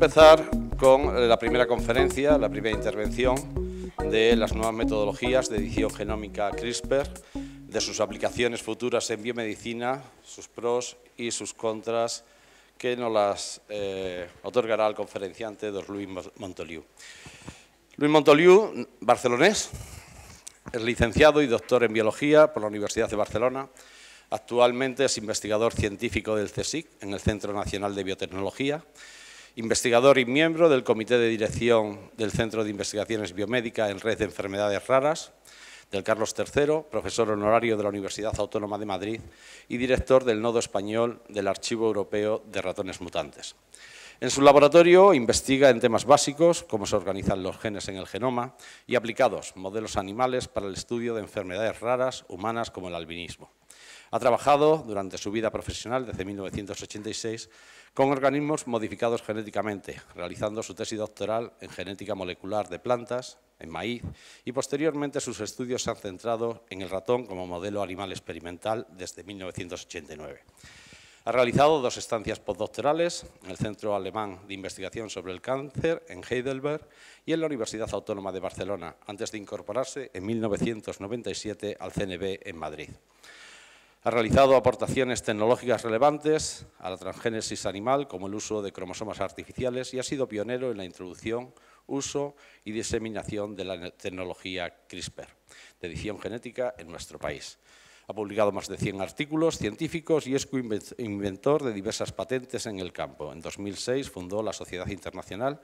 empezar con la primera conferencia, la primera intervención de las nuevas metodologías de edición genómica CRISPR, de sus aplicaciones futuras en biomedicina, sus pros y sus contras, que nos las otorgará el conferenciante don Luis Montoliu. Luis Montoliu, barcelonés, es licenciado y doctor en Biología por la Universidad de Barcelona. Actualmente es investigador científico del CSIC, en el Centro Nacional de Biotecnología, investigador y miembro del Comité de Dirección del Centro de Investigaciones Biomédicas en Red de Enfermedades Raras, del Carlos III, profesor honorario de la Universidad Autónoma de Madrid y director del Nodo Español del Archivo Europeo de Ratones Mutantes. En su laboratorio investiga en temas básicos, cómo se organizan los genes en el genoma, y aplicados modelos animales para el estudio de enfermedades raras humanas como el albinismo. Ha trabajado durante su vida profesional, desde 1986, con organismos modificados genéticamente, realizando su tesis doctoral en genética molecular de plantas, en maíz, y posteriormente sus estudios se han centrado en el ratón como modelo animal experimental desde 1989. Ha realizado 2 estancias postdoctorales en el Centro Alemán de Investigación sobre el Cáncer, en Heidelberg, y en la Universidad Autónoma de Barcelona, antes de incorporarse en 1997 al CNB en Madrid. Ha realizado aportaciones tecnológicas relevantes a la transgénesis animal, como el uso de cromosomas artificiales, y ha sido pionero en la introducción, uso y diseminación de la tecnología CRISPR, de edición genética en nuestro país. Ha publicado más de 100 artículos científicos y es coinventor de diversas patentes en el campo. En 2006 fundó la Sociedad Internacional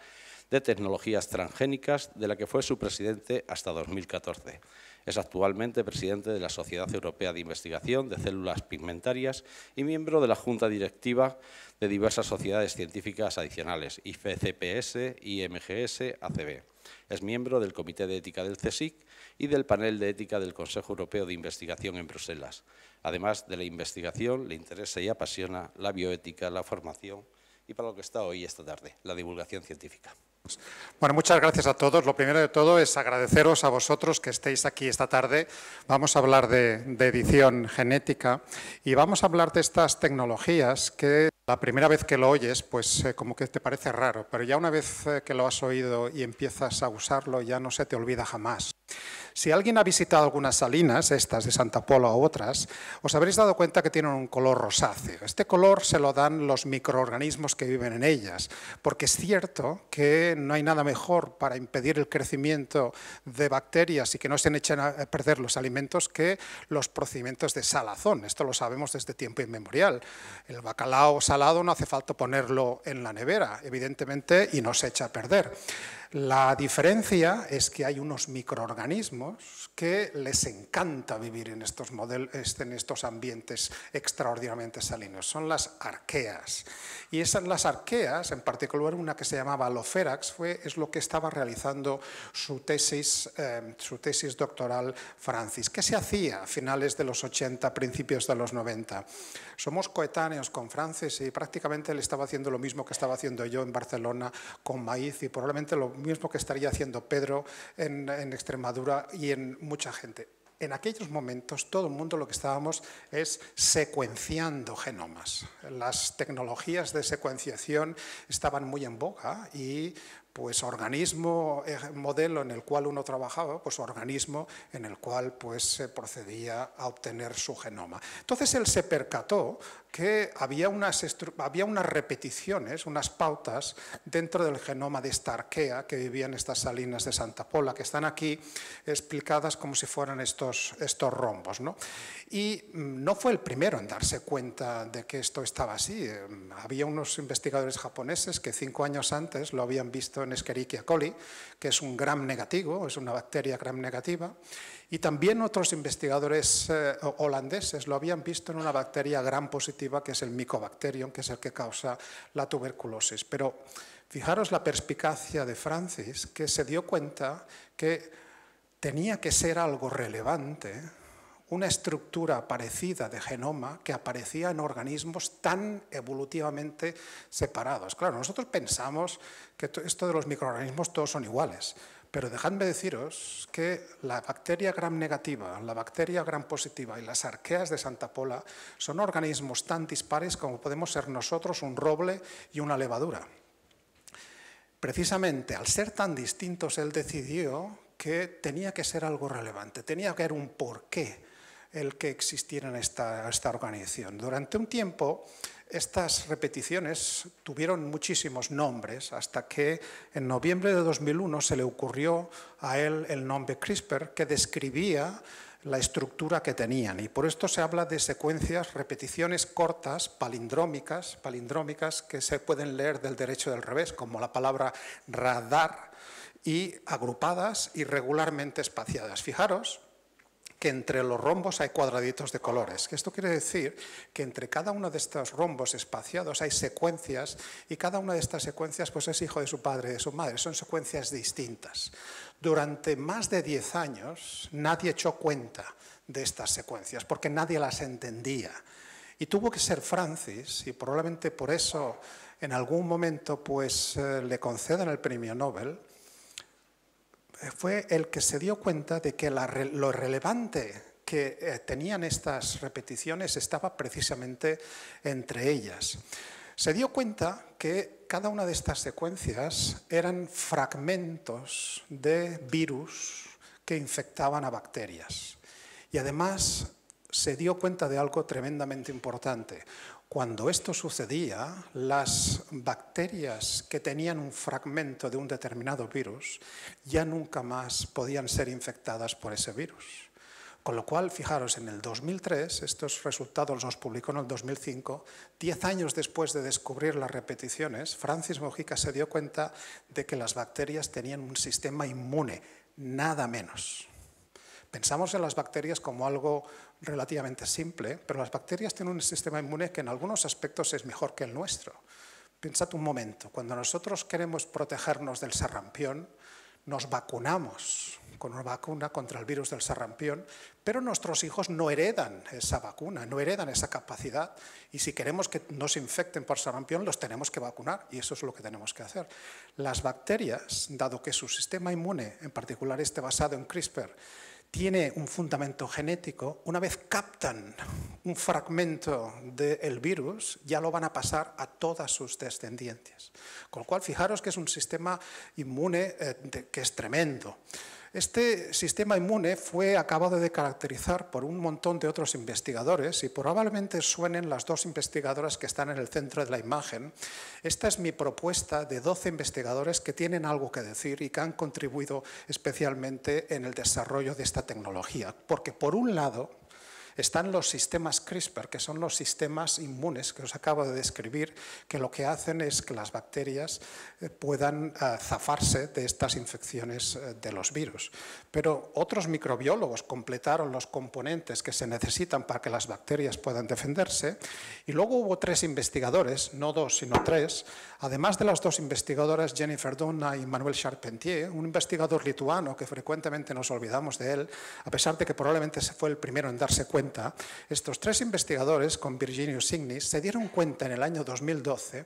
de Tecnologías Transgénicas, de la que fue su presidente hasta 2014. Es actualmente presidente de la Sociedad Europea de Investigación de Células Pigmentarias y miembro de la Junta Directiva de diversas sociedades científicas adicionales, IFCPS, IMGS, ACB. Es miembro del Comité de Ética del CSIC y del Panel de Ética del Consejo Europeo de Investigación en Bruselas. Además de la investigación, le interesa y apasiona la bioética, la formación y, para lo que está hoy esta tarde, la divulgación científica. Bueno, muchas gracias a todos. Lo primero de todo es agradeceros a vosotros que estéis aquí esta tarde. Vamos a hablar de edición genética y vamos a hablar de estas tecnologías que la primera vez que lo oyes, pues como que te parece raro, pero ya una vez que lo has oído y empiezas a usarlo, ya no se te olvida jamás. Si alguien ha visitado algunas salinas, estas de Santa Pola u otras, os habréis dado cuenta que tienen un color rosáceo. Este color se lo dan los microorganismos que viven en ellas, porque es cierto que no hay nada mejor para impedir el crecimiento de bacterias y que no se echen a perder los alimentos que los procedimientos de salazón. Esto lo sabemos desde tiempo inmemorial. El bacalao salado no hace falta ponerlo en la nevera, evidentemente, y no se echa a perder. La diferencia es que hay unos microorganismos que les encanta vivir en estos ambientes extraordinariamente salinos. Son las arqueas. Y las arqueas, en particular una que se llamaba Allopherax, es lo que estaba realizando su tesis doctoral Francis. ¿Qué se hacía a finales de los 80, principios de los 90? Somos coetáneos con Francis y prácticamente él estaba haciendo lo mismo que estaba haciendo yo en Barcelona con maíz y probablemente lo mismo que estaría haciendo Pedro en Extremadura y en mucha gente. En aquellos momentos todo el mundo lo que estábamos es secuenciando genomas. Las tecnologías de secuenciación estaban muy en boga y pues organismo, modelo en el cual uno trabajaba, pues organismo en el cual pues se procedía a obtener su genoma. Entonces él se percató que había unas repeticiones, unas pautas dentro del genoma de esta arquea que vivía en estas salinas de Santa Pola, que están aquí explicadas como si fueran estos rombos, ¿no? Y no fue el primero en darse cuenta de que esto estaba así. Había unos investigadores japoneses que 5 años antes lo habían visto en Escherichia coli, que es un gram negativo, es una bacteria gram negativa, y también otros investigadores holandeses lo habían visto en una bacteria gram positiva, que es el Mycobacterium, que es el que causa la tuberculosis. Pero fijaros la perspicacia de Francis, que se dio cuenta que tenía que ser algo relevante, una estructura parecida de genoma que aparecía en organismos tan evolutivamente separados. Claro, nosotros pensamos que esto de los microorganismos todos son iguales, pero dejadme deciros que la bacteria gram negativa, la bacteria gram positiva y las arqueas de Santa Pola son organismos tan dispares como podemos ser nosotros, un roble y una levadura. precisamente al ser tan distintos, él decidió que tenía que ser algo relevante, tenía que haber un porqué el que existiera en esta organización. Durante un tiempo, estas repeticiones tuvieron muchísimos nombres, hasta que en noviembre de 2001 se le ocurrió a él el nombre CRISPR, que describía la estructura que tenían. Y por esto se habla de secuencias, repeticiones cortas, palindrómicas, que se pueden leer del derecho y del revés, como la palabra radar, y agrupadas y regularmente espaciadas. Fijaros que entre los rombos hay cuadraditos de colores. Esto quiere decir que entre cada uno de estos rombos espaciados hay secuencias, y cada una de estas secuencias pues, es hijo de su padre y de su madre. Son secuencias distintas. Durante más de 10 años nadie echó cuenta de estas secuencias porque nadie las entendía. Y tuvo que ser Francis, y probablemente por eso en algún momento pues, le conceden el premio Nobel, fue el que se dio cuenta de que lo relevante que tenían estas repeticiones estaba precisamente entre ellas. Se dio cuenta que cada una de estas secuencias eran fragmentos de virus que infectaban a bacterias. Y además se dio cuenta de algo tremendamente importante. Cuando esto sucedía, las bacterias que tenían un fragmento de un determinado virus ya nunca más podían ser infectadas por ese virus. Con lo cual, fijaros, en el 2003, estos resultados los publicó en el 2005, 10 años después de descubrir las repeticiones, Francis Mojica se dio cuenta de que las bacterias tenían un sistema inmune, nada menos. Pensamos en las bacterias como algo relativamente simple, pero las bacterias tienen un sistema inmune que en algunos aspectos es mejor que el nuestro. Pensad un momento, cuando nosotros queremos protegernos del sarampión, nos vacunamos con una vacuna contra el virus del sarampión, pero nuestros hijos no heredan esa vacuna, no heredan esa capacidad, y si queremos que no se infecten por sarampión, los tenemos que vacunar, y eso es lo que tenemos que hacer. Las bacterias, dado que su sistema inmune, en particular este basado en CRISPR, tiene un fundamento genético, una vez captan un fragmento del virus, ya lo van a pasar a todas sus descendientes. Con lo cual, fijaros que es un sistema inmune que es tremendo. Este sistema inmune fue acabado de caracterizar por un montón de otros investigadores, y probablemente suenen las dos investigadoras que están en el centro de la imagen. Esta es mi propuesta de 12 investigadores que tienen algo que decir y que han contribuido especialmente en el desarrollo de esta tecnología. Porque por un lado están los sistemas CRISPR, que son los sistemas inmunes que os acabo de describir, que lo que hacen es que las bacterias puedan zafarse de estas infecciones de los virus. Pero otros microbiólogos completaron los componentes que se necesitan para que las bacterias puedan defenderse, y luego hubo 3 investigadores, no 2 sino 3, además de las 2 investigadoras Jennifer Doudna y Manuel Charpentier, un investigador lituano que frecuentemente nos olvidamos de él, a pesar de que probablemente fue el primero en darse cuenta. Estos 3 investigadores, con Virginijus Ignis, se dieron cuenta en el año 2012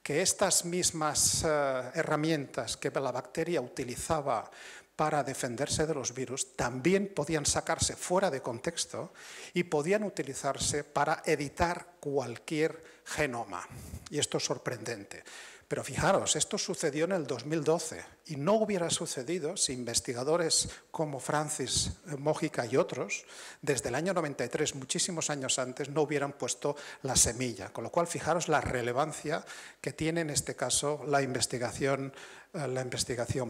que estas mismas herramientas que la bacteria utilizaba para defenderse de los virus también podían sacarse fuera de contexto y podían utilizarse para editar cualquier genoma. Y esto es sorprendente. Pero fijaros, esto sucedió en el 2012 y no hubiera sucedido si investigadores como Francis Mojica y otros, desde el año 93, muchísimos años antes, no hubieran puesto la semilla. Con lo cual, fijaros la relevancia que tiene en este caso la investigación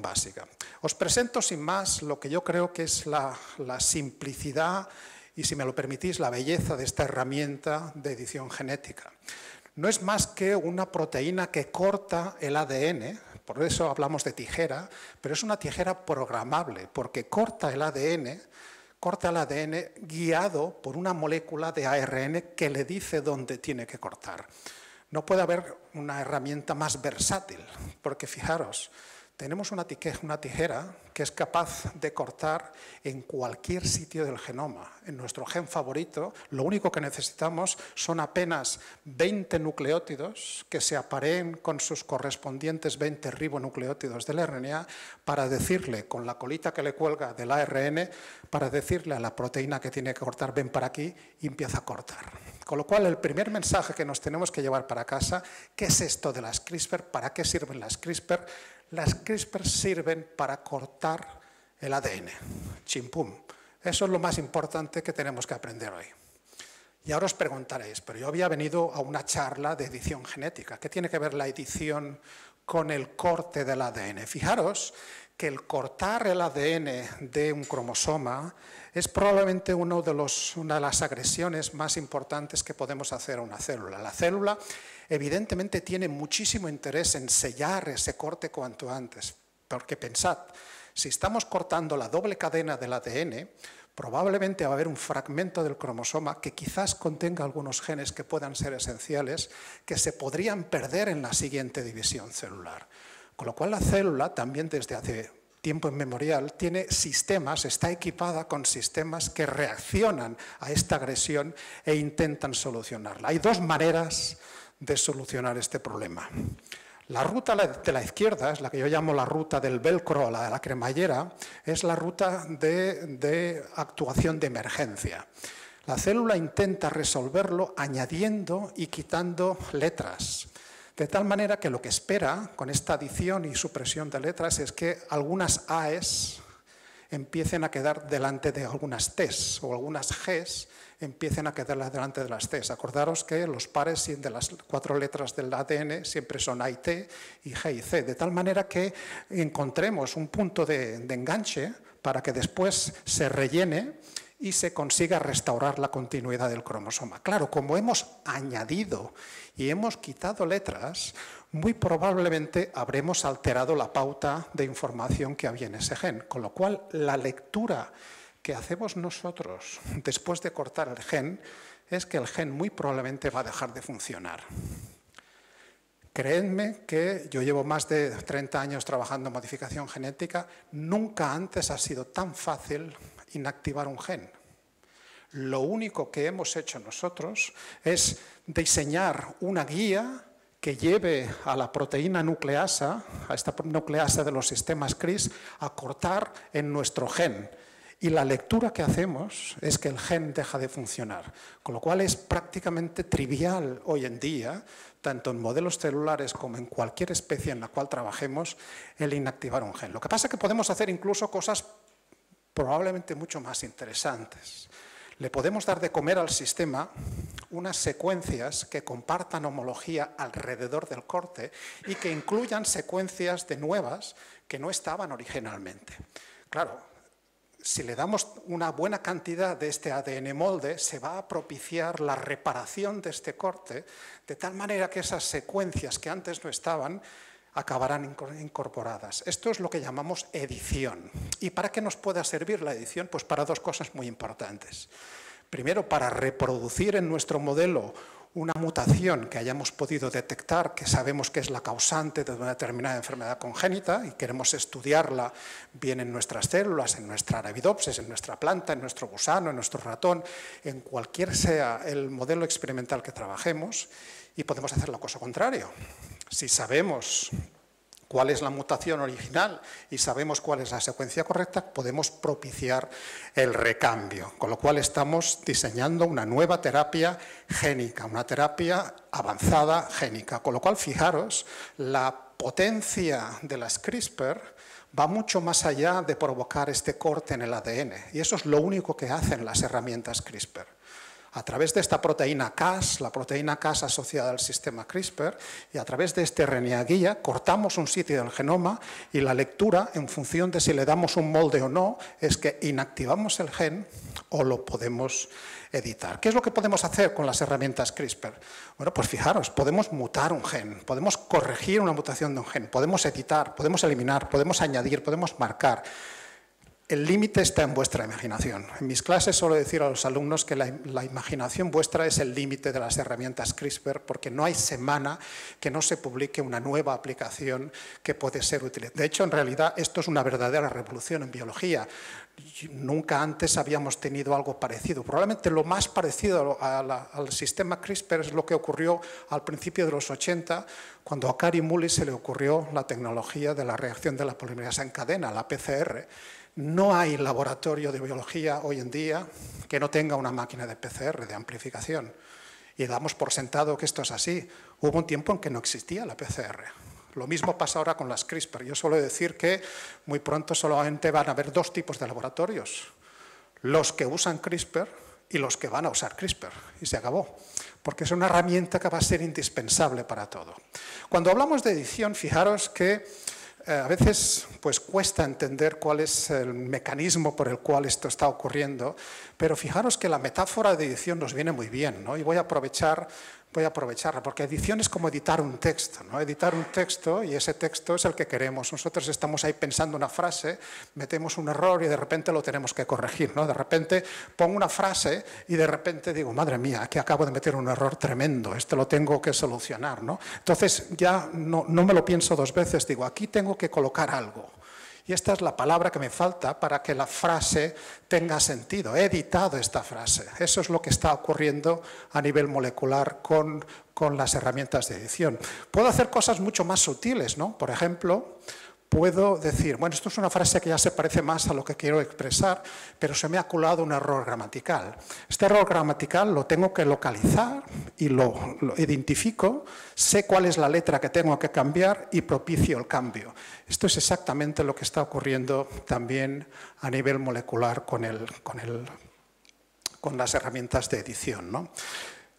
básica. Os presento sin más lo que yo creo que es la simplicidad y, si me lo permitís, la belleza de esta herramienta de edición genética. No es más que una proteína que corta el ADN, por eso hablamos de tijera, pero es una tijera programable, porque corta el ADN guiado por una molécula de ARN que le dice dónde tiene que cortar. No puede haber una herramienta más versátil, porque fijaros, tenemos una tijera que es capaz de cortar en cualquier sitio del genoma. En nuestro gen favorito, lo único que necesitamos son apenas 20 nucleótidos que se apareen con sus correspondientes 20 ribonucleótidos del RNA para decirle, con la colita que le cuelga del ARN, para decirle a la proteína que tiene que cortar, ven para aquí, y empieza a cortar. Con lo cual, el primer mensaje que nos tenemos que llevar para casa, ¿qué es esto de las CRISPR? ¿Para qué sirven las CRISPR? las CRISPR sirven para cortar el ADN. Chimpum. Eso es lo más importante que tenemos que aprender hoy. Y ahora os preguntaréis, pero yo había venido a una charla de edición genética. ¿Qué tiene que ver la edición con el corte del ADN? Fijaros que el cortar el ADN de un cromosoma es probablemente una de las agresiones más importantes que podemos hacer a una célula. La célula evidentemente tiene muchísimo interés en sellar ese corte cuanto antes, porque pensad, si estamos cortando la doble cadena del ADN, probablemente va a haber un fragmento del cromosoma que quizás contenga algunos genes que puedan ser esenciales, que se podrían perder en la siguiente división celular. Con lo cual la célula también desde hace tiempo inmemorial tiene sistemas, está equipada con sistemas que reaccionan a esta agresión e intentan solucionarla. Hay dos maneras de solucionar este problema. La ruta de la izquierda, es la que yo llamo la ruta del velcro, la de la cremallera, es la ruta de actuación de emergencia. La célula intenta resolverlo añadiendo y quitando letras, de tal manera que lo que espera con esta adición y supresión de letras es que algunas AES empiecen a quedar delante de algunas Ts o algunas Gs empiecen a quedar delante de las Ts. Acordaros que los pares de las 4 letras del ADN siempre son A y T y G y C, de tal manera que encontremos un punto de enganche para que después se rellene y se consiga restaurar la continuidad del cromosoma. Claro, como hemos añadido y hemos quitado letras, muy probablemente habremos alterado la pauta de información que había en ese gen, con lo cual la lectura que hacemos nosotros después de cortar el gen es que el gen muy probablemente va a dejar de funcionar. Creedme que yo llevo más de 30 años trabajando en modificación genética, nunca antes ha sido tan fácil inactivar un gen. Lo único que hemos hecho nosotros es diseñar una guía que lleve a la proteína nucleasa, a esta nucleasa de los sistemas CRIS, a cortar en nuestro gen. Y la lectura que hacemos es que el gen deja de funcionar, con lo cual es prácticamente trivial hoy en día, tanto en modelos celulares como en cualquier especie en la cual trabajemos, el inactivar un gen. Lo que pasa es que podemos hacer incluso cosas probablemente mucho más interesantes. Le podemos dar de comer al sistema unas secuencias que compartan homología alrededor del corte y que incluyan secuencias de nuevas que no estaban originalmente. Claro, si le damos una buena cantidad de este ADN molde, se va a propiciar la reparación de este corte, de tal manera que esas secuencias que antes no estaban acabarán incorporadas. Esto es lo que llamamos edición. ¿Y para qué nos puede servir la edición? Pues para dos cosas muy importantes. Primero, para reproducir en nuestro modelo una mutación que hayamos podido detectar, que sabemos que es la causante de una determinada enfermedad congénita y queremos estudiarla bien en nuestras células, en nuestra Arabidopsis, en nuestra planta, en nuestro gusano, en nuestro ratón, en cualquier sea el modelo experimental que trabajemos, y podemos hacer la cosa contraria. Si sabemos cuál es la mutación original y sabemos cuál es la secuencia correcta, podemos propiciar el recambio. Con lo cual estamos diseñando una nueva terapia génica, una terapia avanzada génica. Con lo cual, fijaros, la potencia de las CRISPR va mucho más allá de provocar este corte en el ADN. Y eso es lo único que hacen las herramientas CRISPR. A través de esta proteína Cas, la proteína Cas asociada al sistema CRISPR, y a través de este RNA guía, cortamos un sitio del genoma y la lectura, en función de si le damos un molde o no, es que inactivamos el gen o lo podemos editar. ¿Qué es lo que podemos hacer con las herramientas CRISPR? Bueno, pues fijaros, podemos mutar un gen, podemos corregir una mutación de un gen, podemos editar, podemos eliminar, podemos añadir, podemos marcar. El límite está en vuestra imaginación. En mis clases suelo decir a los alumnos que la imaginación vuestra es el límite de las herramientas CRISPR, porque no hay semana que no se publique una nueva aplicación que puede ser útil. De hecho, en realidad, esto es una verdadera revolución en biología. Nunca antes habíamos tenido algo parecido. Probablemente lo más parecido al sistema CRISPR es lo que ocurrió al principio de los 80, cuando a Kary Mullis se le ocurrió la tecnología de la reacción de la polimerasa en cadena, la PCR. No hay laboratorio de biología hoy en día que no tenga una máquina de PCR, de amplificación. Y damos por sentado que esto es así. Hubo un tiempo en que no existía la PCR. Lo mismo pasa ahora con las CRISPR. Yo suelo decir que muy pronto solamente van a haber dos tipos de laboratorios. Los que usan CRISPR y los que van a usar CRISPR. Y se acabó. Porque es una herramienta que va a ser indispensable para todo. Cuando hablamos de edición, fijaros que a veces pues, cuesta entender cuál es el mecanismo por el cual esto está ocurriendo, pero fijaros que la metáfora de edición nos viene muy bien, ¿no? Y voy a aprovecharla, porque edición es como editar un texto, ¿no? Editar un texto y ese texto es el que queremos. Nosotros estamos ahí pensando una frase, metemos un error y de repente lo tenemos que corregir, ¿no? De repente pongo una frase y de repente digo, madre mía, aquí acabo de meter un error tremendo, esto lo tengo que solucionar, ¿no? Entonces ya no me lo pienso dos veces, digo, aquí tengo que colocar algo. Y esta es la palabra que me falta para que la frase tenga sentido. He editado esta frase. Eso es lo que está ocurriendo a nivel molecular con las herramientas de edición. Puedo hacer cosas mucho más sutiles, ¿no? Por ejemplo, puedo decir, bueno, esto es una frase que ya se parece más a lo que quiero expresar, pero se me ha colado un error gramatical. Este error gramatical lo tengo que localizar y lo identifico, sé cuál es la letra que tengo que cambiar y propicio el cambio. Esto es exactamente lo que está ocurriendo también a nivel molecular con las herramientas de edición, ¿no?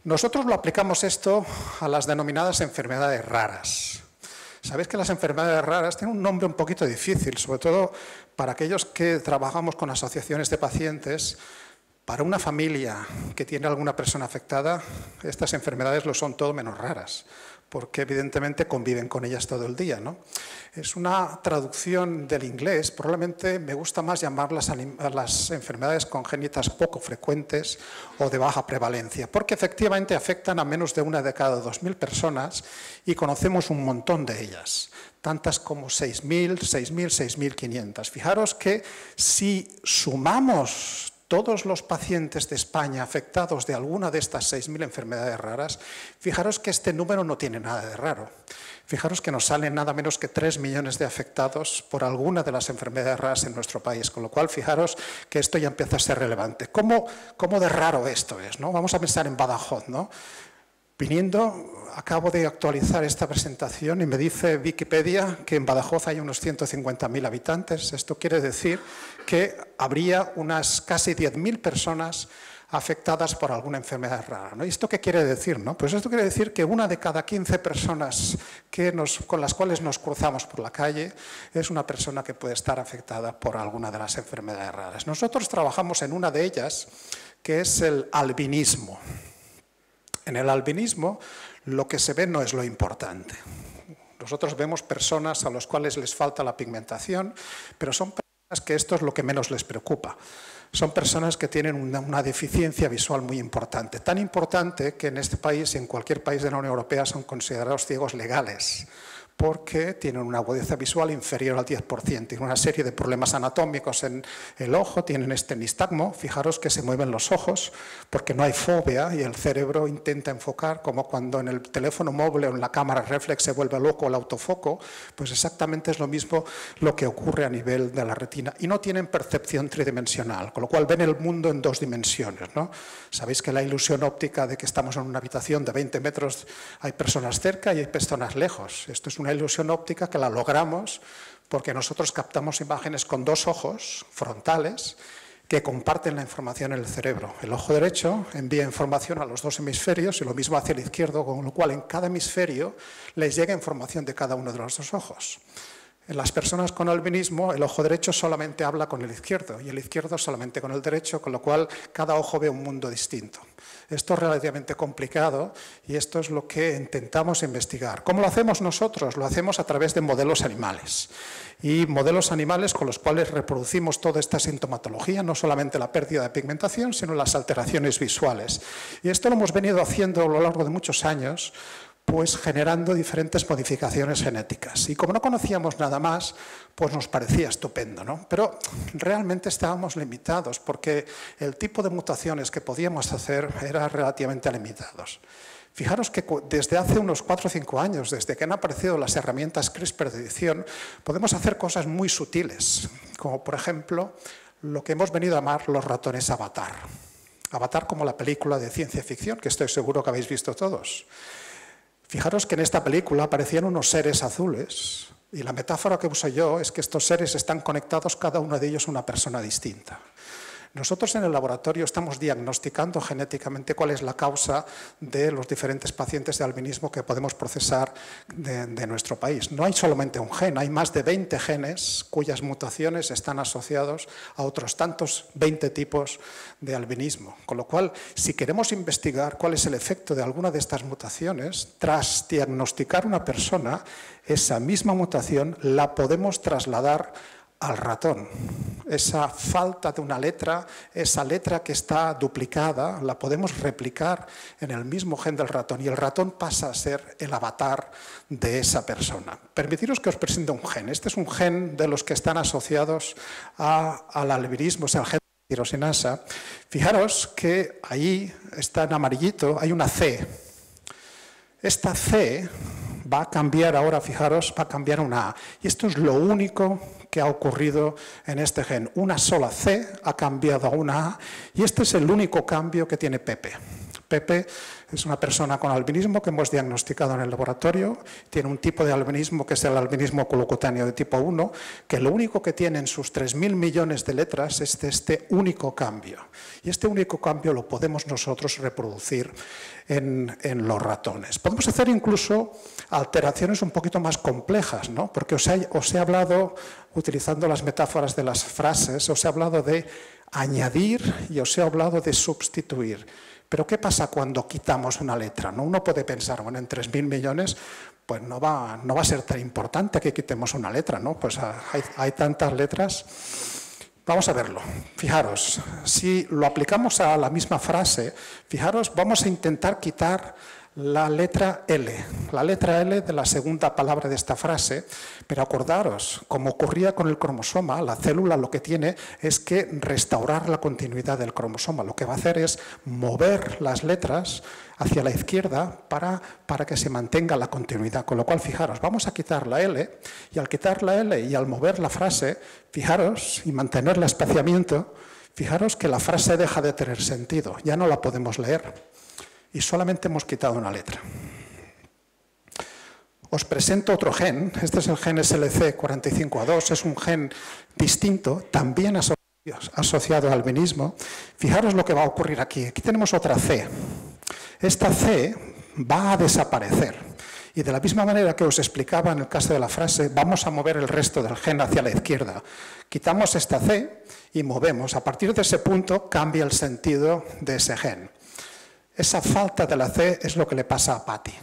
Nosotros lo aplicamos esto a las denominadas enfermedades raras. Sabéis que las enfermedades raras tienen un nombre un poquito difícil, sobre todo para aquellos que trabajamos con asociaciones de pacientes. Para una familia que tiene alguna persona afectada, estas enfermedades lo son todo menos raras, porque evidentemente conviven con ellas todo el día, ¿no? Es una traducción del inglés, probablemente me gusta más llamarlas a las enfermedades congénitas poco frecuentes o de baja prevalencia, porque efectivamente afectan a menos de una de cada 2.000 personas y conocemos un montón de ellas, tantas como 6.000, 6.500. Fijaros que si sumamos todos los pacientes de España afectados de alguna de estas 6.000 enfermedades raras, fijaros que este número no tiene nada de raro. Fijaros que nos salen nada menos que 3 millones de afectados por alguna de las enfermedades raras en nuestro país, con lo cual fijaros que esto ya empieza a ser relevante. ¿Cómo de raro esto es, ¿no? Vamos a pensar en Badajoz, ¿no? Acabo de actualizar esta presentación y me dice Wikipedia que en Badajoz hay unos 150.000 habitantes. Esto quiere decir que habría unas casi 10.000 personas afectadas por alguna enfermedad rara, ¿no? ¿Y esto qué quiere decir, no? Pues esto quiere decir que una de cada 15 personas con las cuales nos cruzamos por la calle es una persona que puede estar afectada por alguna de las enfermedades raras. Nosotros trabajamos en una de ellas, que es el albinismo. En el albinismo lo que se ve no es lo importante. Nosotros vemos personas a las cuales les falta la pigmentación, pero son personas que esto es lo que menos les preocupa. Son personas que tienen una deficiencia visual muy importante, tan importante que en este país y en cualquier país de la Unión Europea son considerados ciegos legales, porque tienen una agudeza visual inferior al 10%, tienen una serie de problemas anatómicos en el ojo, tienen este nistagmo, fijaros que se mueven los ojos porque no hay fobia y el cerebro intenta enfocar, como cuando en el teléfono móvil o en la cámara reflex se vuelve loco el autofoco, pues exactamente es lo mismo lo que ocurre a nivel de la retina, y no tienen percepción tridimensional, con lo cual ven el mundo en dos dimensiones, ¿no? Sabéis que la ilusión óptica de que estamos en una habitación de 20 metros, hay personas cerca y hay personas lejos. Esto es una ilusión óptica que la logramos porque nosotros captamos imágenes con dos ojos frontales que comparten la información en el cerebro. El ojo derecho envía información a los dos hemisferios y lo mismo hacia el izquierdo, con lo cual en cada hemisferio les llega información de cada uno de los dos ojos. En las personas con albinismo, el ojo derecho solamente habla con el izquierdo y el izquierdo solamente con el derecho, con lo cual cada ojo ve un mundo distinto. Esto es relativamente complicado y esto es lo que intentamos investigar. ¿Cómo lo hacemos nosotros? Lo hacemos a través de modelos animales. Y modelos animales con los cuales reproducimos toda esta sintomatología, no solamente la pérdida de pigmentación, sino las alteraciones visuales. Y esto lo hemos venido haciendo a lo largo de muchos años, pues generando diferentes modificaciones genéticas. Y como no conocíamos nada más, pues nos parecía estupendo, ¿no? Pero realmente estábamos limitados porque el tipo de mutaciones que podíamos hacer eran relativamente limitados. Fijaros que desde hace unos 4 o 5 años, desde que han aparecido las herramientas CRISPR de edición, podemos hacer cosas muy sutiles, como por ejemplo lo que hemos venido a llamar los ratones avatar. Avatar como la película de ciencia ficción, que estoy seguro que habéis visto todos. Fijaros que en esta película aparecían unos seres azules y la metáfora que uso yo es que estos seres están conectados, cada uno de ellos a una persona distinta. Nosotros en el laboratorio estamos diagnosticando genéticamente cuál es la causa de los diferentes pacientes de albinismo que podemos procesar de nuestro país. No hay solamente un gen, hay más de 20 genes cuyas mutaciones están asociados a otros tantos 20 tipos de albinismo. Con lo cual, si queremos investigar cuál es el efecto de alguna de estas mutaciones, tras diagnosticar una persona, esa misma mutación la podemos trasladar al ratón. Esa falta de una letra, esa letra que está duplicada, la podemos replicar en el mismo gen del ratón y el ratón pasa a ser el avatar de esa persona. Permitiros que os presente un gen. Este es un gen de los que están asociados al albinismo, es el gen de tirosinasa. Fijaros que ahí está en amarillito, hay una C. Esta C va a cambiar ahora, fijaros, va a cambiar a una A. Y esto es lo único que ha ocurrido en este gen. Una sola C ha cambiado a una A y este es el único cambio que tiene Pepe. Pepe es una persona con albinismo que hemos diagnosticado en el laboratorio. Tiene un tipo de albinismo que es el albinismo oculocutáneo de tipo 1, que lo único que tiene en sus 3.000 millones de letras es este único cambio. Y este único cambio lo podemos nosotros reproducir en los ratones. Podemos hacer incluso alteraciones un poquito más complejas, ¿no? Porque os he hablado, utilizando las metáforas de las frases, os he hablado de añadir y os he hablado de sustituir. Pero ¿qué pasa cuando quitamos una letra? ¿No? Uno puede pensar, bueno, en 3.000 millones pues no va a ser tan importante que quitemos una letra, ¿no? Pues hay tantas letras. Vamos a verlo. Fijaros, si lo aplicamos a la misma frase, fijaros, vamos a intentar quitar la letra L de la segunda palabra de esta frase, pero acordaros, como ocurría con el cromosoma, la célula lo que tiene es que restaurar la continuidad del cromosoma. Lo que va a hacer es mover las letras hacia la izquierda para que se mantenga la continuidad. Con lo cual, fijaros, vamos a quitar la L y al quitar la L y al mover la frase, fijaros, y mantener el espaciamiento, fijaros que la frase deja de tener sentido, ya no la podemos leer. Y solamente hemos quitado una letra. Os presento otro gen. Este es el gen SLC45A2. Es un gen distinto, también asociado al albinismo. Fijaros lo que va a ocurrir aquí. Aquí tenemos otra C. Esta C va a desaparecer. Y de la misma manera que os explicaba en el caso de la frase, vamos a mover el resto del gen hacia la izquierda. Quitamos esta C y movemos. A partir de ese punto cambia el sentido de ese gen. Esa falta de la C es lo que le pasa a Patty.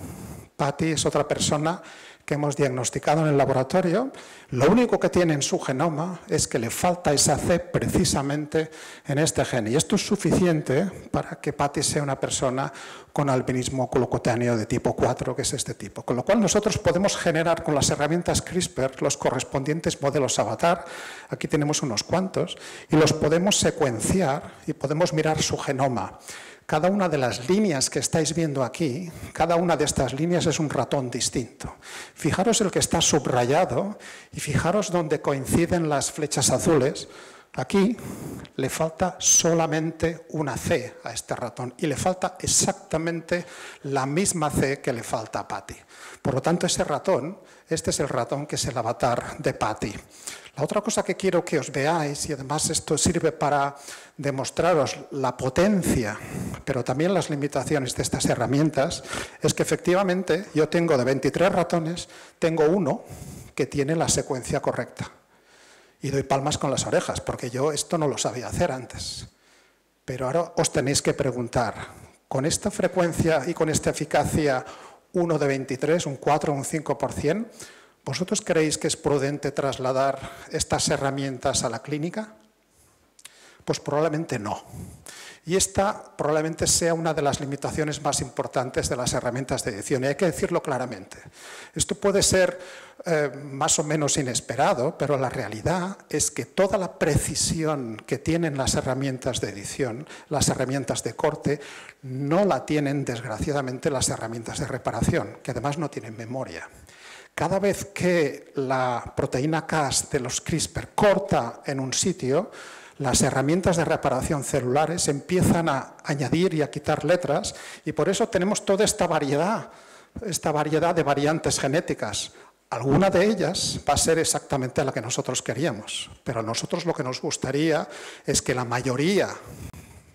Patty es otra persona que hemos diagnosticado en el laboratorio. Lo único que tiene en su genoma es que le falta esa C precisamente en este gen. Y esto es suficiente para que Patty sea una persona con albinismo oculocutáneo de tipo 4, que es este tipo. Con lo cual nosotros podemos generar con las herramientas CRISPR los correspondientes modelos avatar. Aquí tenemos unos cuantos. Y los podemos secuenciar y podemos mirar su genoma. Cada una de las líneas que estáis viendo aquí, cada una de estas líneas es un ratón distinto. Fijaros el que está subrayado y fijaros donde coinciden las flechas azules. Aquí le falta solamente una C a este ratón y le falta exactamente la misma C que le falta a Patty. Por lo tanto, ese ratón, este es el ratón que es el avatar de Patty. La otra cosa que quiero que os veáis, y además esto sirve para demostraros la potencia, pero también las limitaciones de estas herramientas, es que efectivamente yo tengo de 23 ratones, tengo uno que tiene la secuencia correcta. Y doy palmas con las orejas, porque yo esto no lo sabía hacer antes. Pero ahora os tenéis que preguntar, ¿con esta frecuencia y con esta eficacia 1 de 23, un 4 o un 5%, ¿vosotros creéis que es prudente trasladar estas herramientas a la clínica? Pues probablemente no. Y esta probablemente sea una de las limitaciones más importantes de las herramientas de edición. Y hay que decirlo claramente. Esto puede ser más o menos inesperado, pero la realidad es que toda la precisión que tienen las herramientas de edición, las herramientas de corte, no la tienen, desgraciadamente, las herramientas de reparación, que además no tienen memoria. Cada vez que la proteína Cas de los CRISPR corta en un sitio, las herramientas de reparación celulares empiezan a añadir y a quitar letras y por eso tenemos toda esta variedad esta variedad de variantes genéticas. Alguna de ellas va a ser exactamente la que nosotros queríamos, pero a nosotros lo que nos gustaría es que la mayoría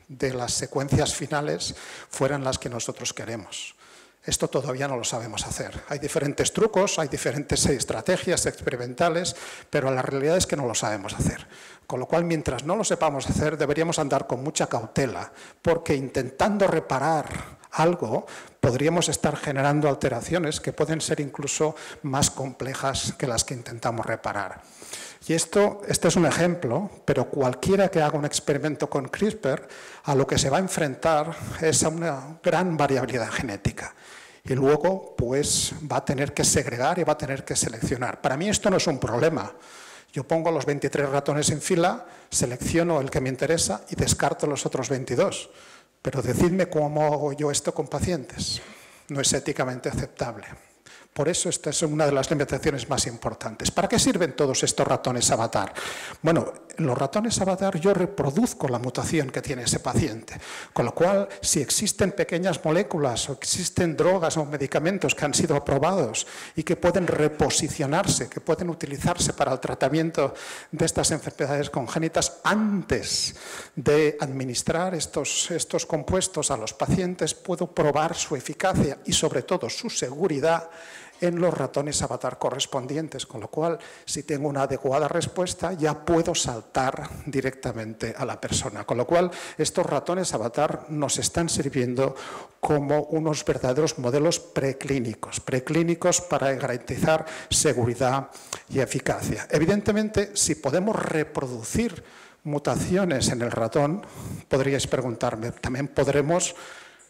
de las secuencias finales fueran las que nosotros queremos. Esto todavía no lo sabemos hacer. Hay diferentes trucos, hay diferentes estrategias experimentales, pero la realidad es que no lo sabemos hacer. Con lo cual, mientras no lo sepamos hacer, deberíamos andar con mucha cautela, porque intentando reparar algo, podríamos estar generando alteraciones que pueden ser incluso más complejas que las que intentamos reparar. Y este es un ejemplo, pero cualquiera que haga un experimento con CRISPR, a lo que se va a enfrentar es a una gran variabilidad genética. Y luego, pues, va a tener que segregar y va a tener que seleccionar. Para mí esto no es un problema. Yo pongo los 23 ratones en fila, selecciono el que me interesa y descarto los otros 22. Pero decidme cómo hago yo esto con pacientes. No es éticamente aceptable. Por eso esta es una de las limitaciones más importantes. ¿Para qué sirven todos estos ratones avatar? Bueno, los ratones avatar yo reproduzco la mutación que tiene ese paciente. Con lo cual, si existen pequeñas moléculas o existen drogas o medicamentos que han sido aprobados y que pueden reposicionarse, que pueden utilizarse para el tratamiento de estas enfermedades congénitas, antes de administrar estos compuestos a los pacientes, puedo probar su eficacia y sobre todo su seguridad en los ratones avatar correspondientes, con lo cual, si tengo una adecuada respuesta, ya puedo saltar directamente a la persona. Con lo cual, estos ratones avatar nos están sirviendo como unos verdaderos modelos preclínicos para garantizar seguridad y eficacia. Evidentemente, si podemos reproducir mutaciones en el ratón, podríais preguntarme, ¿también podremos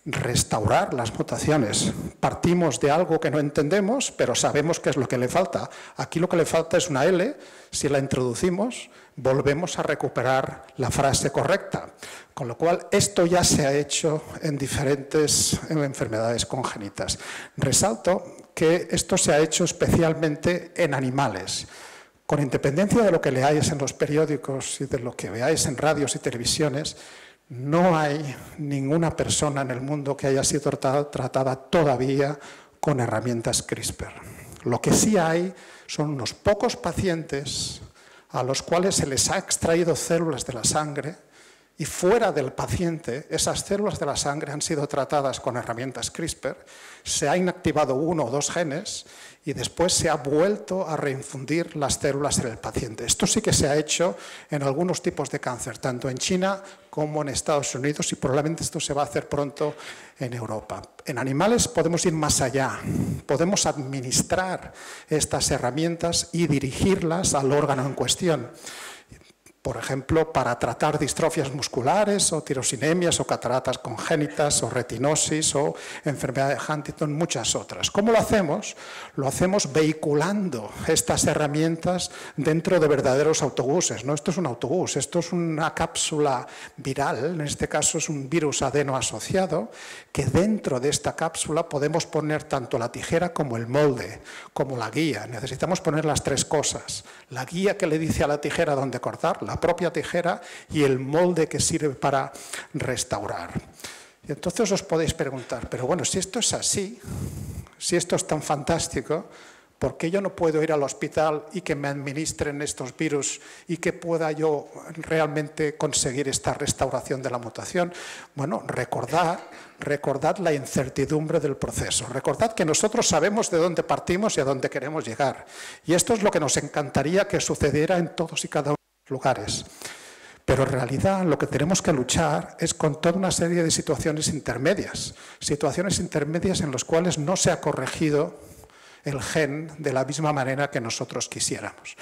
restaurar las mutaciones? Partimos de algo que no entendemos, pero sabemos qué es lo que le falta. Aquí lo que le falta es una L. Si la introducimos, volvemos a recuperar la frase correcta. Con lo cual, esto ya se ha hecho en diferentes enfermedades congénitas. Resalto que esto se ha hecho especialmente en animales. Con independencia de lo que leáis en los periódicos y de lo que veáis en radios y televisiones, no hay ninguna persona en el mundo que haya sido tratada todavía con herramientas CRISPR. Lo que sí hay son unos pocos pacientes a los cuales se les ha extraído células de la sangre y fuera del paciente esas células de la sangre han sido tratadas con herramientas CRISPR, se ha inactivado 1 o 2 genes y después se ha vuelto a reinfundir las células en el paciente. Esto sí que se ha hecho en algunos tipos de cáncer, tanto en China como en Estados Unidos, y probablemente esto se va a hacer pronto en Europa. En animales podemos ir más allá, podemos administrar estas herramientas y dirigirlas al órgano en cuestión. Por ejemplo, para tratar distrofias musculares o tirosinemias o cataratas congénitas o retinosis o enfermedad de Huntington, muchas otras. ¿Cómo lo hacemos? Lo hacemos vehiculando estas herramientas dentro de verdaderos autobuses. No, esto es un autobús, esto es una cápsula viral, en este caso es un virus adeno asociado, que dentro de esta cápsula podemos poner tanto la tijera como el molde, como la guía. Necesitamos poner las 3 cosas. La guía que le dice a la tijera dónde cortar, la propia tijera y el molde que sirve para restaurar. Y entonces os podéis preguntar, pero bueno, si esto es así, si esto es tan fantástico, ¿por qué yo no puedo ir al hospital y que me administren estos virus y que pueda yo realmente conseguir esta restauración de la mutación? Bueno, recordad la incertidumbre del proceso. Recordad que nosotros sabemos de dónde partimos y a dónde queremos llegar. Y esto es lo que nos encantaría que sucediera en todos y cada uno de los lugares. Pero en realidad lo que tenemos que luchar es con toda una serie de situaciones intermedias en las cuales no se ha corregido el gen de la misma manera que nosotros quisiéramos.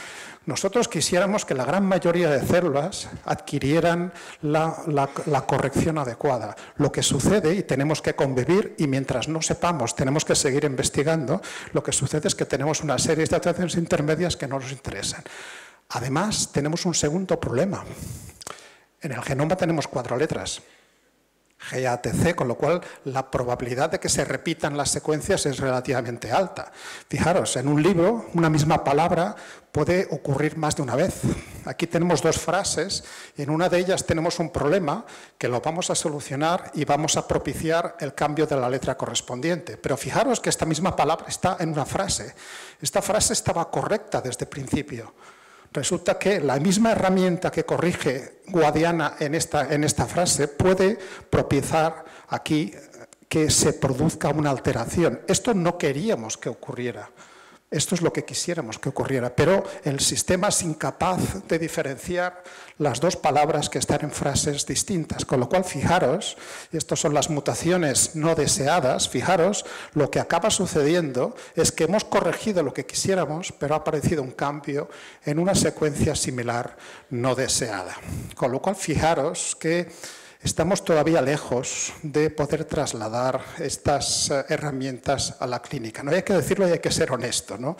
Nosotros quisiéramos que la gran mayoría de células adquirieran la corrección adecuada. Lo que sucede, y tenemos que convivir, y mientras no sepamos tenemos que seguir investigando, lo que sucede es que tenemos una serie de situaciones intermedias que no nos interesan. Además, tenemos un segundo problema. En el genoma tenemos 4 letras. GATC, con lo cual la probabilidad de que se repitan las secuencias es relativamente alta. Fijaros, en un libro, una misma palabra puede ocurrir más de una vez. Aquí tenemos dos frases y en una de ellas tenemos un problema que lo vamos a solucionar y vamos a propiciar el cambio de la letra correspondiente. Pero fijaros que esta misma palabra está en una frase. Esta frase estaba correcta desde el principio. Resulta que la misma herramienta que corrige Guadiana en esta frase puede propiciar aquí que se produzca una alteración. Esto no queríamos que ocurriera. Esto es lo que quisiéramos que ocurriera, pero el sistema es incapaz de diferenciar las dos palabras que están en frases distintas. Con lo cual, fijaros, y estas son las mutaciones no deseadas, fijaros, lo que acaba sucediendo es que hemos corregido lo que quisiéramos, pero ha aparecido un cambio en una secuencia similar no deseada. Con lo cual, fijaros que estamos todavía lejos de poder trasladar estas herramientas a la clínica. No hay que decirlo y hay que ser honesto, ¿no?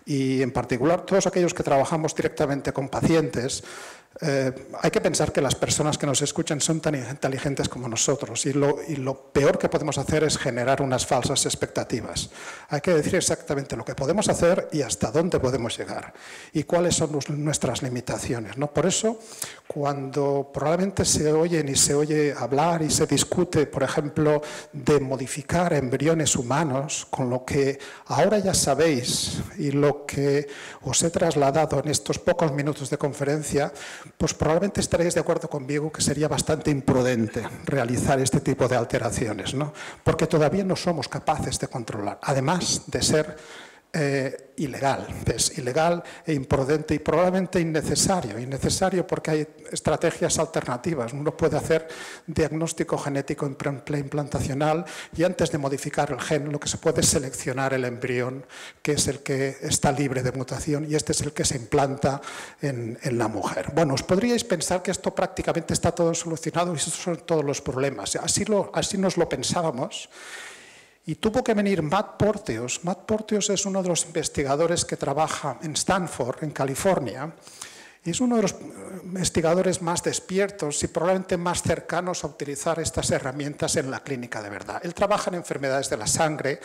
Y en particular todos aquellos que trabajamos directamente con pacientes, hay que pensar que las personas que nos escuchan son tan inteligentes como nosotros y lo peor que podemos hacer es generar unas falsas expectativas. Hay que decir exactamente lo que podemos hacer y hasta dónde podemos llegar y cuáles son nuestras limitaciones, ¿no? Por eso, cuando probablemente se oyen y se oye hablar y se discute, por ejemplo, de modificar embriones humanos, con lo que ahora ya sabéis y lo que os he trasladado en estos pocos minutos de conferencia, pues probablemente estaréis de acuerdo conmigo que sería bastante imprudente realizar este tipo de alteraciones, ¿no? Porque todavía no somos capaces de controlar, además de ser ilegal. Es ilegal e imprudente y probablemente innecesario. Innecesario porque hay estrategias alternativas. Uno puede hacer diagnóstico genético preimplantacional y antes de modificar el gen lo que se puede es seleccionar el embrión, que es el que está libre de mutación y este es el que se implanta en la mujer. Bueno, os podríais pensar que esto prácticamente está todo solucionado y estos son todos los problemas. Así nos lo pensábamos. Y tuvo que venir Matt Porteous. Matt Porteous es uno de los investigadores que trabaja en Stanford, en California, y es uno de los investigadores más despiertos y probablemente más cercanos a utilizar estas herramientas en la clínica de verdad. Él trabaja en enfermedades de la sangre,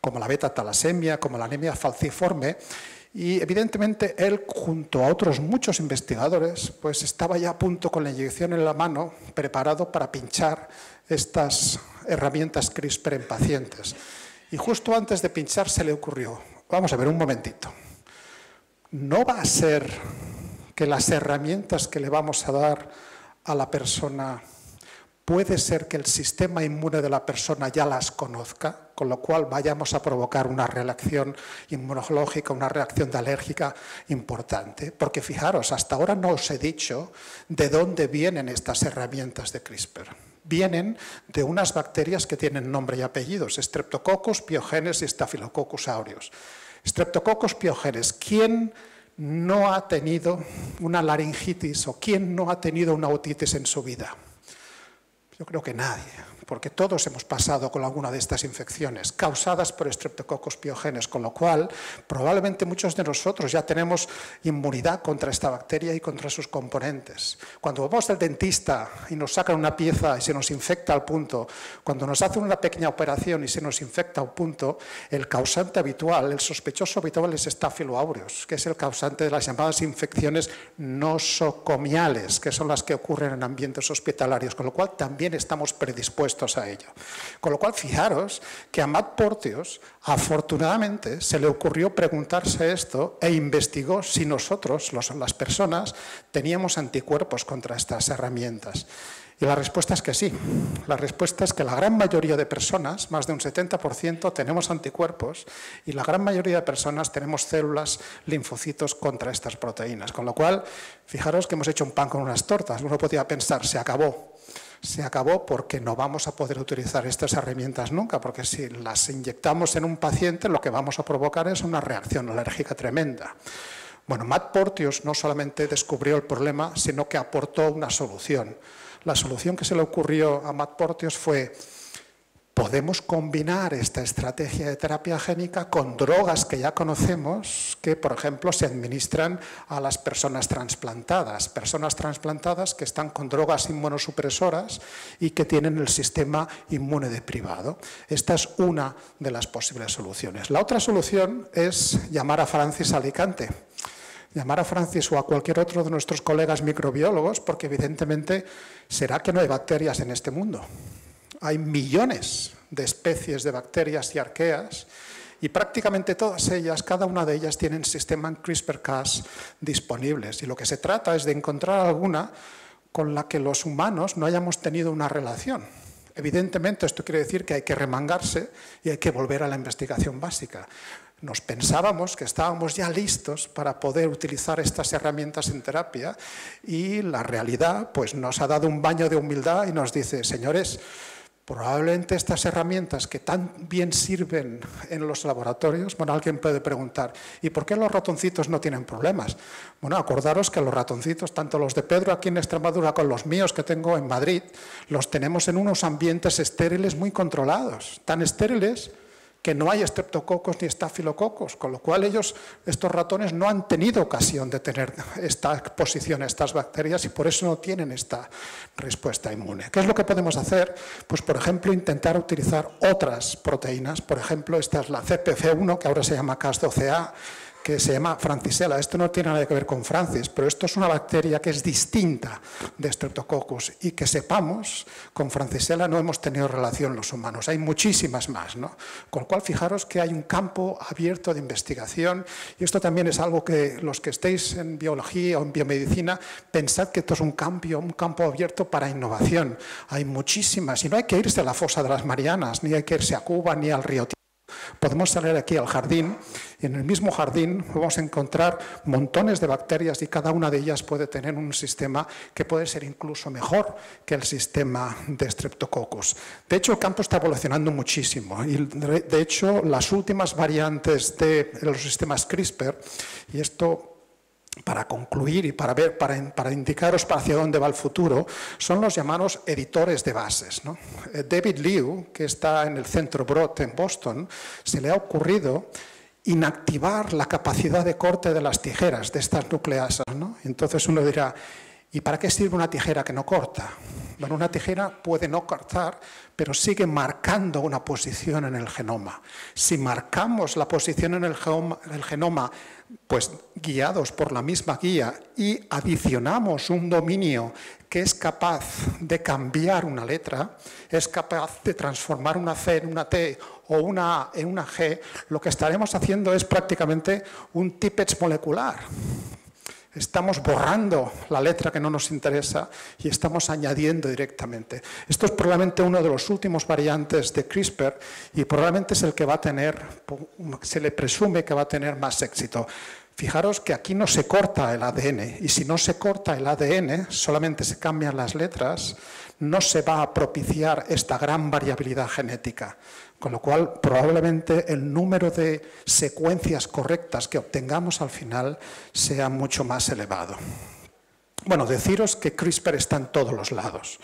como la beta-talasemia, como la anemia falciforme, y evidentemente él, junto a otros muchos investigadores, pues estaba ya a punto con la inyección en la mano, preparado para pinchar estas herramientas CRISPR en pacientes. Y justo antes de pinchar se le ocurrió, vamos a ver un momentito, no va a ser que las herramientas que le vamos a dar a la persona, puede ser que el sistema inmune de la persona ya las conozca, con lo cual vayamos a provocar una reacción inmunológica, una reacción alérgica importante. Porque fijaros, hasta ahora no os he dicho de dónde vienen estas herramientas de CRISPR. Vienen de unas bacterias que tienen nombre y apellidos, Streptococcus pyogenes y Staphylococcus aureus. Streptococcus pyogenes, ¿quién no ha tenido una laringitis o quién no ha tenido una otitis en su vida? Yo creo que nadie, porque todos hemos pasado con alguna de estas infecciones causadas por Streptococcus pyogenes, con lo cual probablemente muchos de nosotros ya tenemos inmunidad contra esta bacteria y contra sus componentes. Cuando vamos al dentista y nos sacan una pieza y se nos infecta al punto, cuando nos hacen una pequeña operación y se nos infecta al punto, el causante habitual, el sospechoso habitual es Staphylo aureus, que es el causante de las llamadas infecciones nosocomiales, que son las que ocurren en ambientes hospitalarios, con lo cual también estamos predispuestos a ello. Con lo cual, fijaros que a Matt Porteous, afortunadamente, se le ocurrió preguntarse esto e investigó si nosotros, las personas, teníamos anticuerpos contra estas herramientas. Y la respuesta es que sí. La respuesta es que la gran mayoría de personas, más de un 70%, tenemos anticuerpos y la gran mayoría de personas tenemos células, linfocitos contra estas proteínas. Con lo cual, fijaros que hemos hecho un pan con unas tortas. Uno podría pensar, se acabó. Se acabó porque no vamos a poder utilizar estas herramientas nunca, porque si las inyectamos en un paciente lo que vamos a provocar es una reacción alérgica tremenda. Bueno, Matt Porteous no solamente descubrió el problema, sino que aportó una solución. La solución que se le ocurrió a Matt Porteous fue Podemos combinar esta estrategia de terapia génica con drogas que ya conocemos, que por ejemplo se administran a las personas trasplantadas que están con drogas inmunosupresoras y que tienen el sistema inmune deprivado. Esta es una de las posibles soluciones. La otra solución es llamar a Francis Alicante. Llamar a Francis o a cualquier otro de nuestros colegas microbiólogos, porque evidentemente será que no hay bacterias en este mundo. Hay millones de especies de bacterias y arqueas y prácticamente todas ellas, cada una de ellas tienen sistemas CRISPR-Cas disponibles. Y lo que se trata es de encontrar alguna con la que los humanos no hayamos tenido una relación. Evidentemente esto quiere decir que hay que remangarse y hay que volver a la investigación básica. Nos pensábamos que estábamos ya listos para poder utilizar estas herramientas en terapia y la realidad pues, nos ha dado un baño de humildad y nos dice, señores, probablemente estas herramientas que tan bien sirven en los laboratorios, bueno, alguien puede preguntar, ¿y por qué los ratoncitos no tienen problemas? Bueno, acordaros que los ratoncitos, tanto los de Pedro aquí en Extremadura como los míos que tengo en Madrid, los tenemos en unos ambientes estériles muy controlados, tan estériles que no hay estreptococos ni estafilococos, con lo cual estos ratones no han tenido ocasión de tener esta exposición a estas bacterias y por eso no tienen esta respuesta inmune. ¿Qué es lo que podemos hacer? Pues, por ejemplo, intentar utilizar otras proteínas. Por ejemplo, esta es la CPF1, que ahora se llama Cas12a, que se llama Francisella. Esto no tiene nada que ver con Francis, pero esto es una bacteria que es distinta de Streptococcus y que sepamos, con Francisella no hemos tenido relación los humanos. Hay muchísimas más, ¿no? Con lo cual, fijaros que hay un campo abierto de investigación y esto también es algo que los que estéis en biología o en biomedicina, pensad que esto es un campo abierto para innovación. Hay muchísimas y no hay que irse a la fosa de las Marianas, ni hay que irse a Cuba, ni al río. Podemos salir aquí al jardín y en el mismo jardín vamos a encontrar montones de bacterias y cada una de ellas puede tener un sistema que puede ser incluso mejor que el sistema de Streptococcus. De hecho, el campo está evolucionando muchísimo y de hecho las últimas variantes de los sistemas CRISPR, y esto para concluir y para indicaros hacia dónde va el futuro, son los llamados editores de bases, ¿no? David Liu, que está en el Centro Broad en Boston, se le ha ocurrido inactivar la capacidad de corte de las tijeras, de estas nucleasas, ¿no? Entonces uno dirá, ¿y para qué sirve una tijera que no corta? Bueno, una tijera puede no cortar, pero sigue marcando una posición en el genoma. Si marcamos la posición en el genoma, pues guiados por la misma guía y adicionamos un dominio que es capaz de cambiar una letra, es capaz de transformar una C en una T o una en una G, lo que estaremos haciendo es prácticamente un tippets molecular. Estamos borrando la letra que no nos interesa y estamos añadiendo directamente. Esto es probablemente uno de los últimos variantes de CRISPR y probablemente es el que va a tener, se le presume que va a tener más éxito. Fijaros que aquí no se corta el ADN y si no se corta el ADN, solamente se cambian las letras, no se va a propiciar esta gran variabilidad genética. Con lo cual, probablemente el número de secuencias correctas que obtengamos al final sea mucho más elevado. Bueno, deciros que CRISPR está en todos los lados,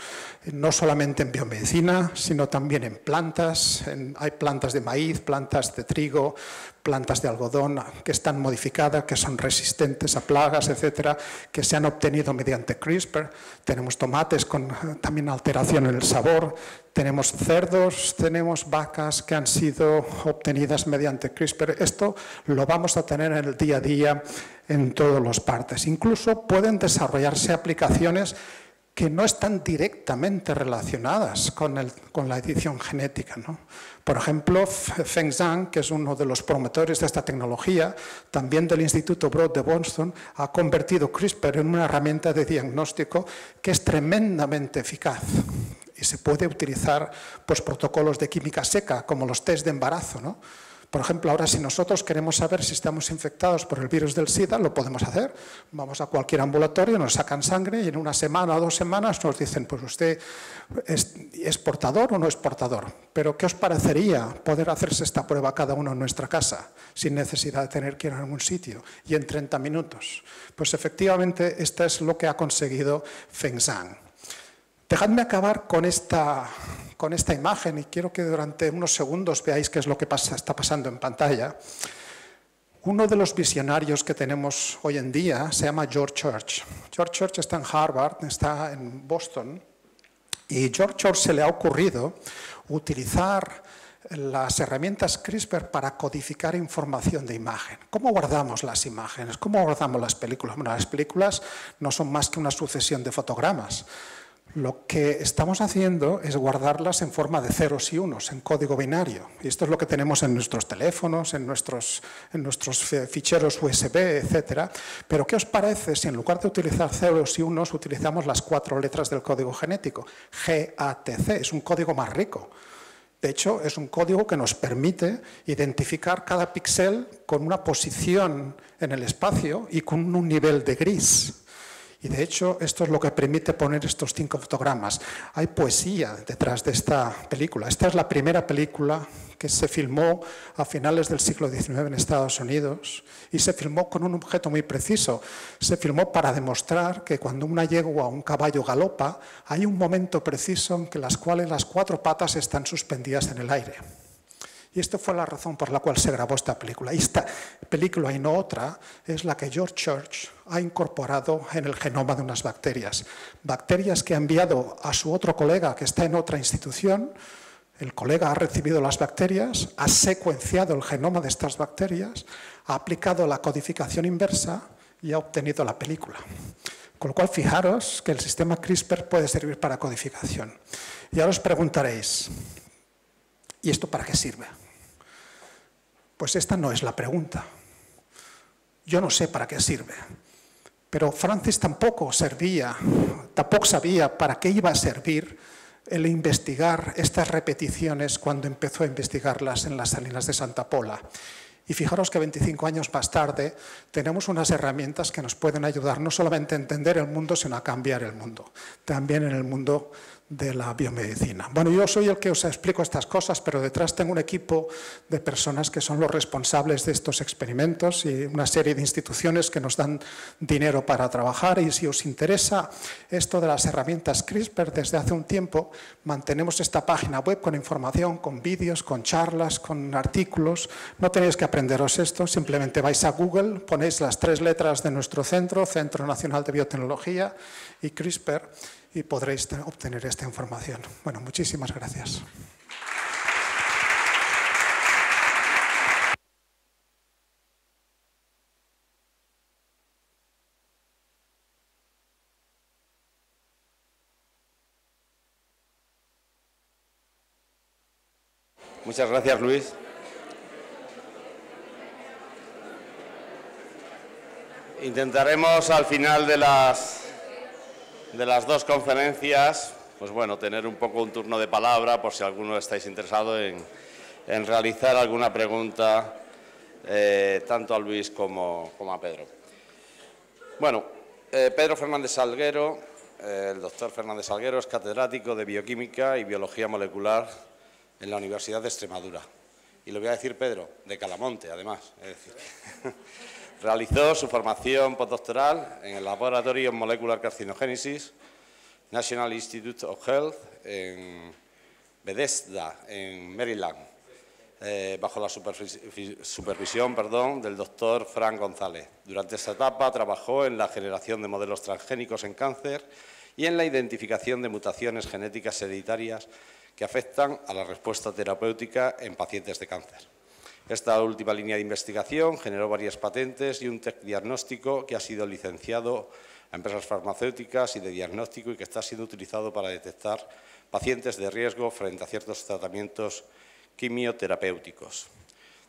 no solamente en biomedicina, sino también en plantas. Hay plantas de maíz, plantas de trigo, plantas de algodón que están modificadas, que son resistentes a plagas, etcétera, que se han obtenido mediante CRISPR. Tenemos tomates con también alteración en el sabor, tenemos cerdos, tenemos vacas que han sido obtenidas mediante CRISPR. Esto lo vamos a tener en el día a día en todas las partes. Incluso pueden desarrollarse aplicaciones que no están directamente relacionadas con la edición genética, ¿no? Por ejemplo, Feng Zhang, que es uno de los promotores de esta tecnología, también del Instituto Broad de Boston, ha convertido CRISPR en una herramienta de diagnóstico que es tremendamente eficaz. Y se puede utilizar pues, protocolos de química seca, como los test de embarazo, ¿no? Por ejemplo, ahora si nosotros queremos saber si estamos infectados por el virus del SIDA, lo podemos hacer. Vamos a cualquier ambulatorio, nos sacan sangre y en una semana o 2 semanas nos dicen, pues usted es portador o no es portador. Pero ¿qué os parecería poder hacerse esta prueba cada uno en nuestra casa, sin necesidad de tener que ir a algún sitio y en 30 minutos? Pues efectivamente, esto es lo que ha conseguido Feng Zhang. Dejadme acabar con esta con esta imagen y quiero que durante unos segundos veáis qué es lo que está pasando en pantalla. Uno de los visionarios que tenemos hoy en día se llama George Church. George Church está en Harvard, está en Boston, y George Church se le ha ocurrido utilizar las herramientas CRISPR para codificar información de imagen. ¿Cómo guardamos las imágenes? ¿Cómo guardamos las películas? Bueno, las películas no son más que una sucesión de fotogramas. Lo que estamos haciendo es guardarlas en forma de ceros y unos, en código binario. Y esto es lo que tenemos en nuestros teléfonos, en nuestros ficheros USB, etc. Pero ¿qué os parece si en lugar de utilizar ceros y unos utilizamos las 4 letras del código genético? GATC, es un código más rico. De hecho, es un código que nos permite identificar cada píxel con una posición en el espacio y con un nivel de gris. Y de hecho, esto es lo que permite poner estos 5 fotogramas. Hay poesía detrás de esta película. Esta es la primera película que se filmó a finales del siglo XIX en Estados Unidos y se filmó con un objeto muy preciso. Se filmó para demostrar que cuando una yegua o un caballo galopa, hay un momento preciso en que las 4 patas están suspendidas en el aire. Y esta fue la razón por la cual se grabó esta película. Y esta película y no otra es la que George Church ha incorporado en el genoma de unas bacterias. Bacterias que ha enviado a su otro colega que está en otra institución. El colega ha recibido las bacterias, ha secuenciado el genoma de estas bacterias, ha aplicado la codificación inversa y ha obtenido la película. Con lo cual, fijaros que el sistema CRISPR puede servir para codificación. Y ahora os preguntaréis, ¿y esto para qué sirve? Pues esta no es la pregunta. Yo no sé para qué sirve. Pero Francis tampoco sabía para qué iba a servir el investigar estas repeticiones cuando empezó a investigarlas en las salinas de Santa Pola. Y fijaros que 25 años más tarde tenemos unas herramientas que nos pueden ayudar no solamente a entender el mundo, sino a cambiar el mundo, también en el mundo de la biomedicina. Bueno, yo soy el que os explico estas cosas, pero detrás tengo un equipo de personas que son los responsables de estos experimentos y una serie de instituciones que nos dan dinero para trabajar. Y si os interesa esto de las herramientas CRISPR, desde hace un tiempo mantenemos esta página web con información, con vídeos, con charlas, con artículos. No tenéis que aprenderos esto, simplemente vais a Google, ponéis las 3 letras de nuestro centro, Centro Nacional de Biotecnología y CRISPR, y podréis obtener esta información. Bueno, muchísimas gracias. Muchas gracias, Luis. Intentaremos al final de las 2 conferencias, pues bueno, tener un poco un turno de palabra por si alguno estáis interesado en realizar alguna pregunta tanto a Luis como a Pedro. Bueno, Pedro Fernández Salguero, el doctor Fernández Salguero es catedrático de Bioquímica y Biología Molecular en la Universidad de Extremadura. Y lo voy a decir Pedro, de Calamonte, además. Es decir, realizó su formación postdoctoral en el Laboratorio Molecular Carcinogénesis, National Institute of Health, en Bethesda, en Maryland, bajo la supervisión del doctor Frank González. Durante esta etapa trabajó en la generación de modelos transgénicos en cáncer y en la identificación de mutaciones genéticas hereditarias que afectan a la respuesta terapéutica en pacientes de cáncer. Esta última línea de investigación generó varias patentes y un test diagnóstico que ha sido licenciado a empresas farmacéuticas y de diagnóstico y que está siendo utilizado para detectar pacientes de riesgo frente a ciertos tratamientos quimioterapéuticos.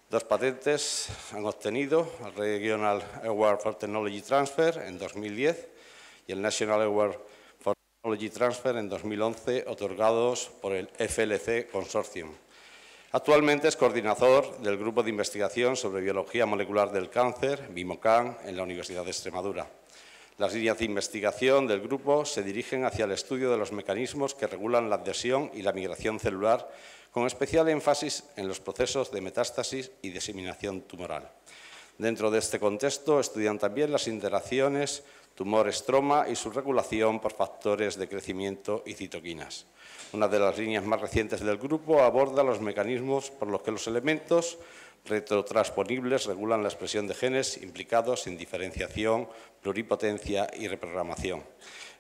2 patentes han obtenido el Regional Award for Technology Transfer en 2010 y el National Award for Technology Transfer en 2011, otorgados por el FLC Consortium. Actualmente es coordinador del Grupo de Investigación sobre Biología Molecular del Cáncer, BIMOCAN, en la Universidad de Extremadura. Las líneas de investigación del grupo se dirigen hacia el estudio de los mecanismos que regulan la adhesión y la migración celular, con especial énfasis en los procesos de metástasis y diseminación tumoral. Dentro de este contexto estudian también las interacciones tumor estroma y su regulación por factores de crecimiento y citoquinas. Una de las líneas más recientes del grupo aborda los mecanismos por los que los elementos retrotransferibles regulan la expresión de genes implicados en diferenciación, pluripotencia y reprogramación.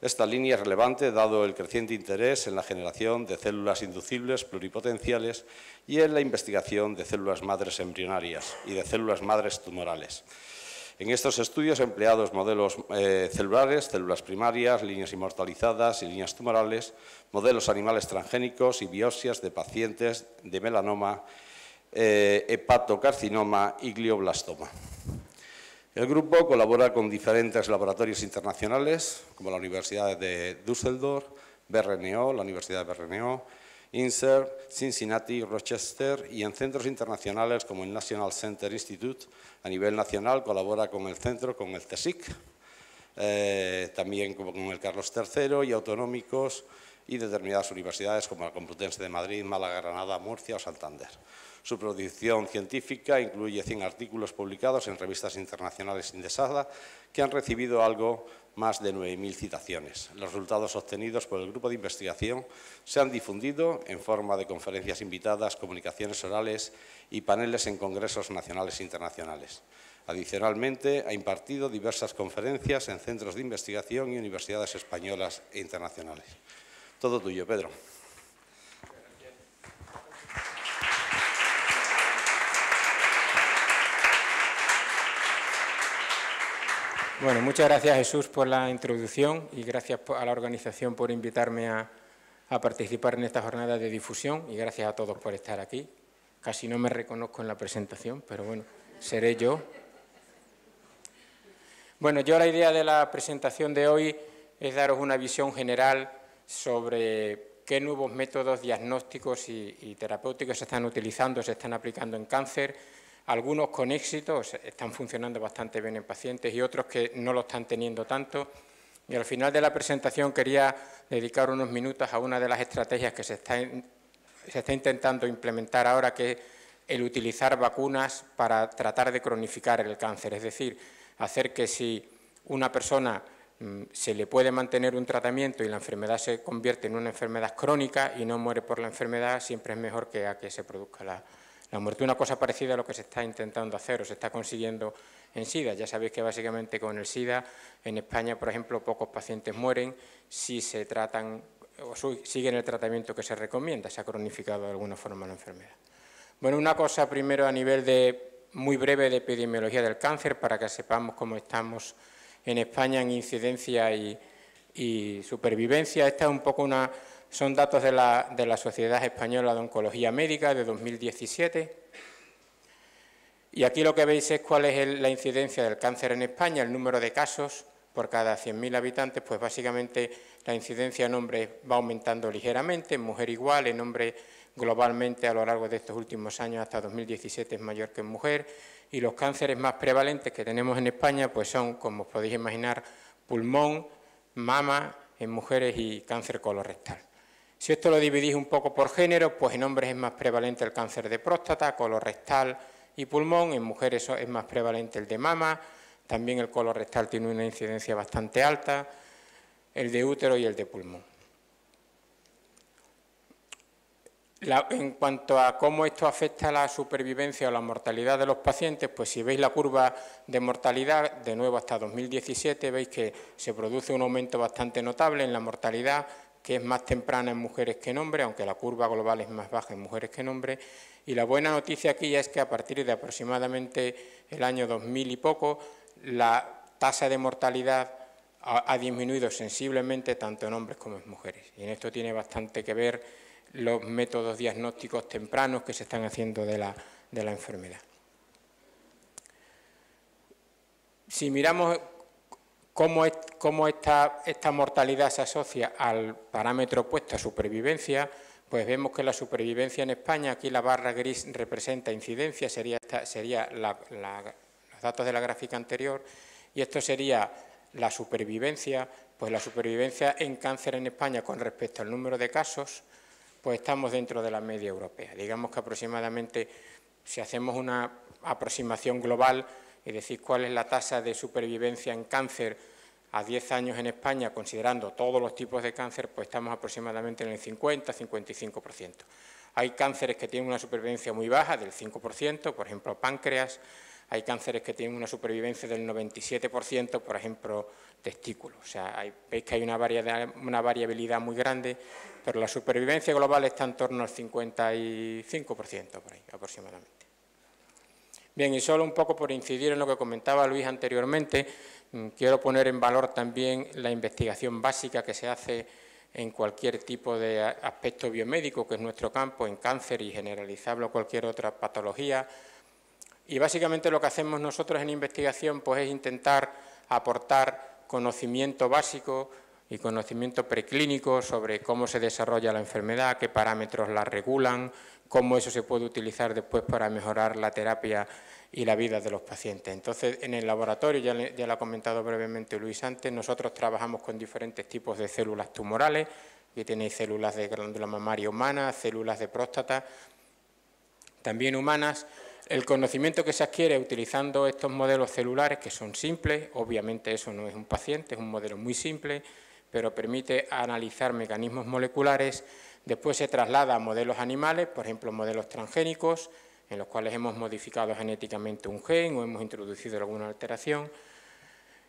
Esta línea es relevante dado el creciente interés en la generación de células inducibles pluripotenciales y en la investigación de células madres embrionarias y de células madres tumorales. En estos estudios empleados modelos celulares, células primarias, líneas inmortalizadas y líneas tumorales, modelos animales transgénicos y biopsias de pacientes de melanoma, hepatocarcinoma y glioblastoma. El grupo colabora con diferentes laboratorios internacionales, como la Universidad de Düsseldorf, BRNO, la Universidad de BRNO, INSERM, Cincinnati, Rochester, y en centros internacionales como el National Cancer Institute. A nivel nacional colabora con el centro, con el CSIC, también con el Carlos III y autonómicos y determinadas universidades como la Complutense de Madrid, Málaga, Granada, Murcia o Santander. Su producción científica incluye 100 artículos publicados en revistas internacionales indexadas que han recibido algo más de 9.000 citaciones. Los resultados obtenidos por el grupo de investigación se han difundido en forma de conferencias invitadas, comunicaciones orales y paneles en congresos nacionales e internacionales. Adicionalmente, ha impartido diversas conferencias en centros de investigación y universidades españolas e internacionales. Todo tuyo, Pedro. Bueno, muchas gracias, Jesús, por la introducción y gracias a la organización por invitarme a participar en esta jornada de difusión y gracias a todos por estar aquí. Casi no me reconozco en la presentación, pero bueno, seré yo. Bueno, yo la idea de la presentación de hoy es daros una visión general sobre qué nuevos métodos diagnósticos y terapéuticos se están utilizando, se están aplicando en cáncer. Algunos con éxito, están funcionando bastante bien en pacientes y otros que no lo están teniendo tanto. Y al final de la presentación quería dedicar unos minutos a una de las estrategias que se está intentando implementar ahora, que es el utilizar vacunas para tratar de cronificar el cáncer. Es decir, hacer que si una persona se le puede mantener un tratamiento y la enfermedad se convierte en una enfermedad crónica y no muere por la enfermedad, siempre es mejor que a que se produzca la muerte. Una cosa parecida a lo que se está intentando hacer o se está consiguiendo en SIDA. Ya sabéis que básicamente con el SIDA en España, por ejemplo, pocos pacientes mueren si se tratan o siguen el tratamiento que se recomienda. Se ha cronificado de alguna forma la enfermedad. Bueno, una cosa primero a nivel muy breve de epidemiología del cáncer para que sepamos cómo estamos en España en incidencia y supervivencia. Esta es un poco son datos de la Sociedad Española de Oncología Médica de 2017. Y aquí lo que veis es cuál es la incidencia del cáncer en España, el número de casos por cada 100.000 habitantes. Pues básicamente la incidencia en hombres va aumentando ligeramente, en mujer igual, en hombre globalmente a lo largo de estos últimos años hasta 2017 es mayor que en mujer. Y los cánceres más prevalentes que tenemos en España pues son, como os podéis imaginar, pulmón, mama en mujeres y cáncer colorectal. Si esto lo dividís un poco por género, pues en hombres es más prevalente el cáncer de próstata, colorectal y pulmón, en mujeres es más prevalente el de mama, también el colorectal tiene una incidencia bastante alta, el de útero y el de pulmón. En cuanto a cómo esto afecta a la supervivencia o la mortalidad de los pacientes, pues si veis la curva de mortalidad, de nuevo hasta 2017, veis que se produce un aumento bastante notable en la mortalidad, que es más temprana en mujeres que en hombres, aunque la curva global es más baja en mujeres que en hombres. Y la buena noticia aquí es que a partir de aproximadamente el año 2000 y poco, la tasa de mortalidad ha disminuido sensiblemente tanto en hombres como en mujeres. Y en esto tiene bastante que ver los métodos diagnósticos tempranos que se están haciendo de la enfermedad. Si miramos cómo esta mortalidad se asocia al parámetro opuesto a supervivencia, pues vemos que la supervivencia en España, aquí la barra gris representa incidencia, sería los datos de la gráfica anterior, y esto sería la supervivencia, pues la supervivencia en cáncer en España con respecto al número de casos, pues estamos dentro de la media europea. Digamos que aproximadamente, si hacemos una aproximación global, es decir, cuál es la tasa de supervivencia en cáncer a 10 años en España, considerando todos los tipos de cáncer, pues estamos aproximadamente en el 50-55%. Hay cánceres que tienen una supervivencia muy baja, del 5%, por ejemplo, páncreas. Hay cánceres que tienen una supervivencia del 97%, por ejemplo, testículos. O sea, veis que hay una variabilidad muy grande, pero la supervivencia global está en torno al 55%, por ahí, aproximadamente. Bien, y solo un poco por incidir en lo que comentaba Luis anteriormente, quiero poner en valor también la investigación básica que se hace en cualquier tipo de aspecto biomédico, que es nuestro campo, en cáncer y generalizable o cualquier otra patología. Y básicamente lo que hacemos nosotros en investigación pues, es intentar aportar conocimiento básico y conocimiento preclínico sobre cómo se desarrolla la enfermedad, qué parámetros la regulan, cómo eso se puede utilizar después para mejorar la terapia y la vida de los pacientes. Entonces, en el laboratorio, ya lo ha comentado brevemente Luis antes, nosotros trabajamos con diferentes tipos de células tumorales. Aquí tenéis células de glándula mamaria humana, células de próstata, también humanas. El conocimiento que se adquiere utilizando estos modelos celulares, que son simples, obviamente eso no es un paciente, es un modelo muy simple, pero permite analizar mecanismos moleculares. Después se traslada a modelos animales, por ejemplo, modelos transgénicos, en los cuales hemos modificado genéticamente un gen o hemos introducido alguna alteración.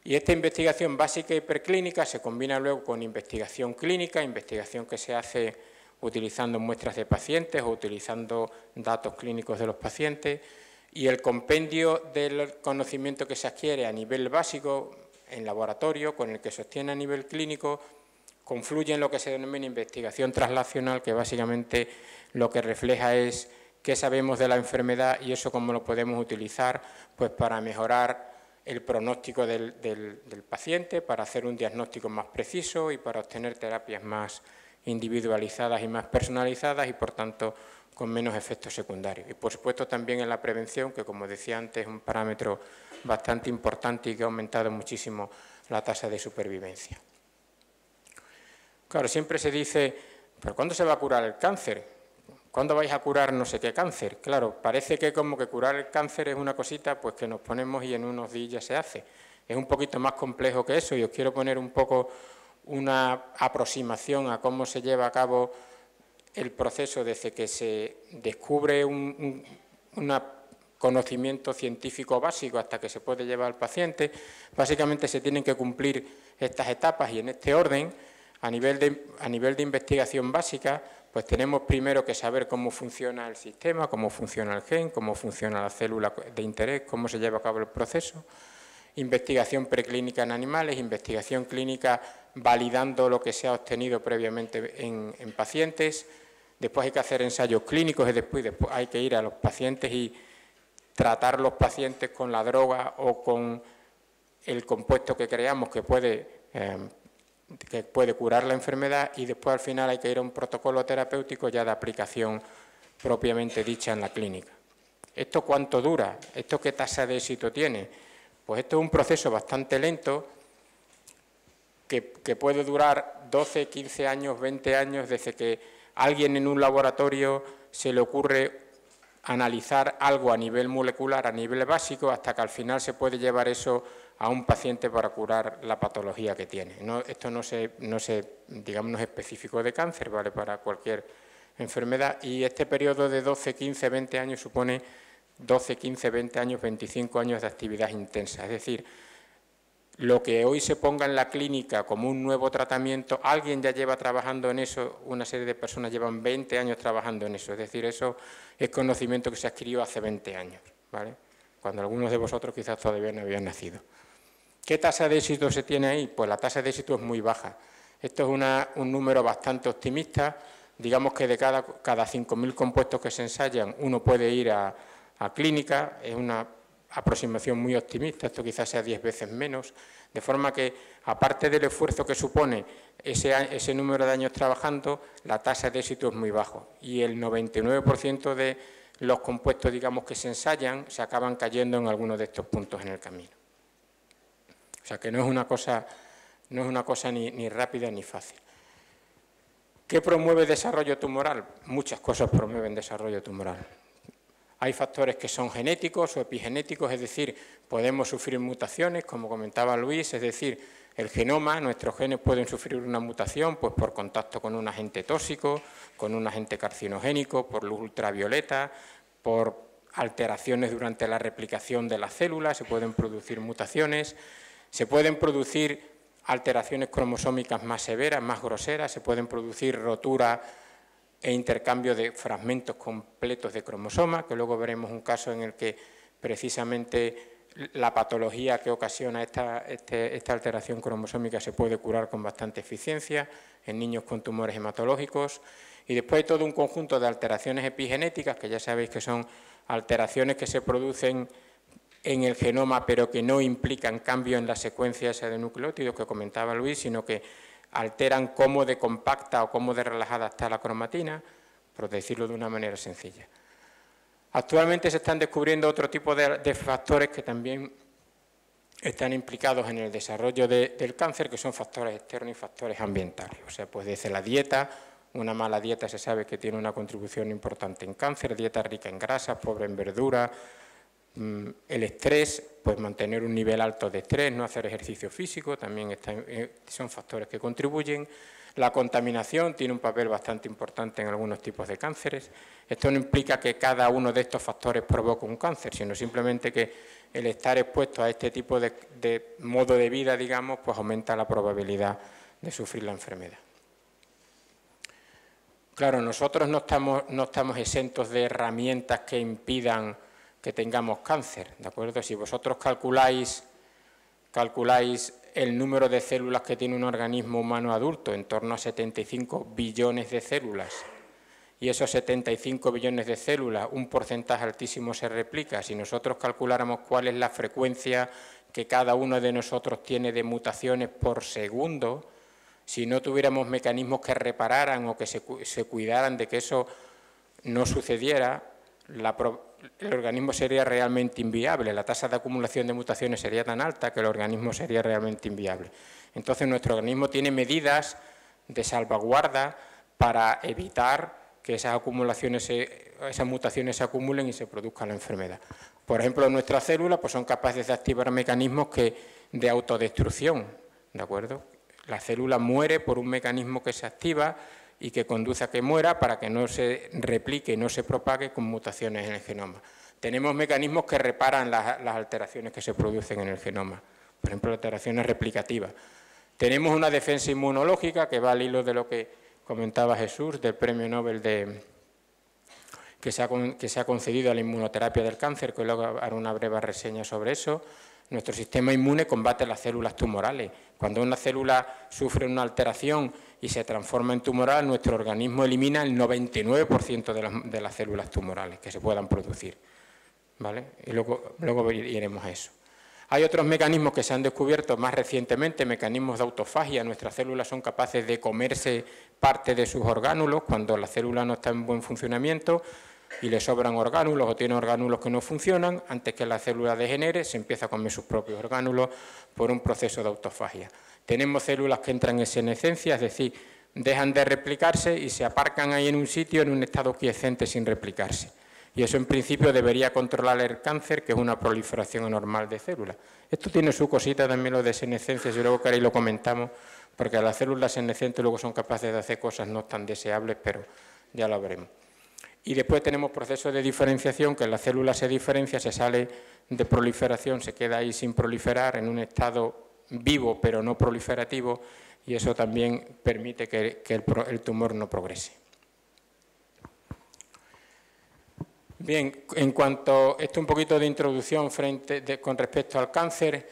Y esta investigación básica y preclínica se combina luego con investigación clínica, investigación que se hace utilizando muestras de pacientes o utilizando datos clínicos de los pacientes, y el compendio del conocimiento que se adquiere a nivel básico en laboratorio con el que se obtiene a nivel clínico confluye en lo que se denomina investigación translacional, que básicamente lo que refleja es qué sabemos de la enfermedad y eso cómo lo podemos utilizar pues, para mejorar el pronóstico del paciente, para hacer un diagnóstico más preciso y para obtener terapias más individualizadas y más personalizadas y, por tanto, con menos efectos secundarios. Y, por supuesto, también en la prevención, que, como decía antes, es un parámetro bastante importante y que ha aumentado muchísimo la tasa de supervivencia. Claro, siempre se dice, ¿pero cuándo se va a curar el cáncer? ¿Cuándo vais a curar no sé qué cáncer? Claro, parece que como que curar el cáncer es una cosita pues que nos ponemos y en unos días ya se hace. Es un poquito más complejo que eso y os quiero poner un poco una aproximación a cómo se lleva a cabo el proceso desde que se descubre un conocimiento científico básico hasta que se puede llevar al paciente. Básicamente se tienen que cumplir estas etapas y en este orden. A nivel de investigación básica, pues tenemos primero que saber cómo funciona el sistema, cómo funciona el gen, cómo funciona la célula de interés, cómo se lleva a cabo el proceso. Investigación preclínica en animales, investigación clínica validando lo que se ha obtenido previamente en pacientes. Después hay que hacer ensayos clínicos y después hay que ir a los pacientes y tratar los pacientes con la droga o con el compuesto que creamos que puede curar la enfermedad y después al final hay que ir a un protocolo terapéutico ya de aplicación propiamente dicha en la clínica. ¿Esto cuánto dura? ¿Esto qué tasa de éxito tiene? Pues esto es un proceso bastante lento que puede durar 12, 15 años, 20 años desde que alguien en un laboratorio se le ocurre analizar algo a nivel molecular, a nivel básico, hasta que al final se puede llevar eso a un paciente para curar la patología que tiene. Esto no es específico de cáncer, vale para cualquier enfermedad y este periodo de 12, 15, 20 años supone 12, 15, 20 años, 25 años de actividad intensa. Es decir, lo que hoy se ponga en la clínica como un nuevo tratamiento, alguien ya lleva trabajando en eso, una serie de personas llevan 20 años trabajando en eso. Es decir, eso es conocimiento que se adquirió hace 20 años, ¿vale? Cuando algunos de vosotros quizás todavía no habían nacido. ¿Qué tasa de éxito se tiene ahí? Pues la tasa de éxito es muy baja. Esto es un número bastante optimista. Digamos que de cada 5.000 compuestos que se ensayan, uno puede ir a clínica. Es una aproximación muy optimista, esto quizás sea 10 veces menos, de forma que, aparte del esfuerzo que supone ese número de años trabajando, la tasa de éxito es muy bajo y el 99% de los compuestos, digamos, que se ensayan, se acaban cayendo en alguno de estos puntos en el camino. O sea que no es una cosa ni rápida ni fácil. ¿Qué promueve desarrollo tumoral? Muchas cosas promueven desarrollo tumoral. Hay factores que son genéticos o epigenéticos, es decir, podemos sufrir mutaciones, como comentaba Luis, es decir, el genoma, nuestros genes pueden sufrir una mutación pues por contacto con un agente tóxico, con un agente carcinogénico, por luz ultravioleta, por alteraciones durante la replicación de las células, se pueden producir mutaciones, se pueden producir alteraciones cromosómicas más severas, más groseras, se pueden producir rotura e intercambio de fragmentos completos de cromosoma, que luego veremos un caso en el que precisamente la patología que ocasiona esta alteración cromosómica se puede curar con bastante eficiencia en niños con tumores hematológicos. Y después hay todo un conjunto de alteraciones epigenéticas, que ya sabéis que son alteraciones que se producen en el genoma, pero que no implican cambio en la secuencia esa de nucleótidos que comentaba Luis, sino que alteran cómo de compacta o cómo de relajada está la cromatina, por decirlo de una manera sencilla. Actualmente se están descubriendo otro tipo de factores que también están implicados en el desarrollo del cáncer, que son factores externos y factores ambientales. O sea, pues desde la dieta, una mala dieta se sabe que tiene una contribución importante en cáncer, dieta rica en grasas, pobre en verdura, el estrés, pues mantener un nivel alto de estrés, no hacer ejercicio físico, también son factores que contribuyen. La contaminación tiene un papel bastante importante en algunos tipos de cánceres. Esto no implica que cada uno de estos factores provoque un cáncer, sino simplemente que el estar expuesto a este tipo de modo de vida, digamos, pues aumenta la probabilidad de sufrir la enfermedad. Claro, nosotros no estamos exentos de herramientas que impidan que tengamos cáncer, ¿de acuerdo? Si vosotros calculáis el número de células que tiene un organismo humano adulto, en torno a 75 billones de células, y esos 75 billones de células, un porcentaje altísimo se replica. Si nosotros calculáramos cuál es la frecuencia que cada uno de nosotros tiene de mutaciones por segundo, si no tuviéramos mecanismos que repararan o que se cuidaran de que eso no sucediera, el organismo sería realmente inviable, la tasa de acumulación de mutaciones sería tan alta que el organismo sería realmente inviable. Entonces, nuestro organismo tiene medidas de salvaguarda para evitar que esas mutaciones se acumulen y se produzca la enfermedad. Por ejemplo, nuestras células pues, son capaces de activar mecanismos de autodestrucción, ¿de acuerdo? La célula muere por un mecanismo que se activa y que conduce a que muera para que no se replique y no se propague con mutaciones en el genoma. Tenemos mecanismos que reparan las alteraciones que se producen en el genoma, por ejemplo, alteraciones replicativas. Tenemos una defensa inmunológica que va al hilo de lo que comentaba Jesús, del premio Nobel que se ha concedido a la inmunoterapia del cáncer, que luego haré una breve reseña sobre eso. Nuestro sistema inmune combate las células tumorales. Cuando una célula sufre una alteración y se transforma en tumoral, nuestro organismo elimina el 99% de las células tumorales que se puedan producir, ¿vale? Y luego iremos a eso. Hay otros mecanismos que se han descubierto más recientemente, mecanismos de autofagia. Nuestras células son capaces de comerse parte de sus orgánulos cuando la célula no está en buen funcionamiento y le sobran orgánulos o tiene orgánulos que no funcionan. Antes que la célula degenere, se empieza a comer sus propios orgánulos por un proceso de autofagia. Tenemos células que entran en senescencia, es decir, dejan de replicarse y se aparcan ahí en un sitio en un estado quiescente sin replicarse. Y eso en principio debería controlar el cáncer, que es una proliferación anormal de células. Esto tiene su cosita también, lo de senescencia, si luego queréis lo comentamos, porque las células senescentes luego son capaces de hacer cosas no tan deseables, pero ya lo veremos. Y después tenemos procesos de diferenciación, que la célula se diferencia, se sale de proliferación, se queda ahí sin proliferar, en un estado vivo pero no proliferativo, y eso también permite que el tumor no progrese. Bien, en cuanto a esto, un poquito de introducción con respecto al cáncer.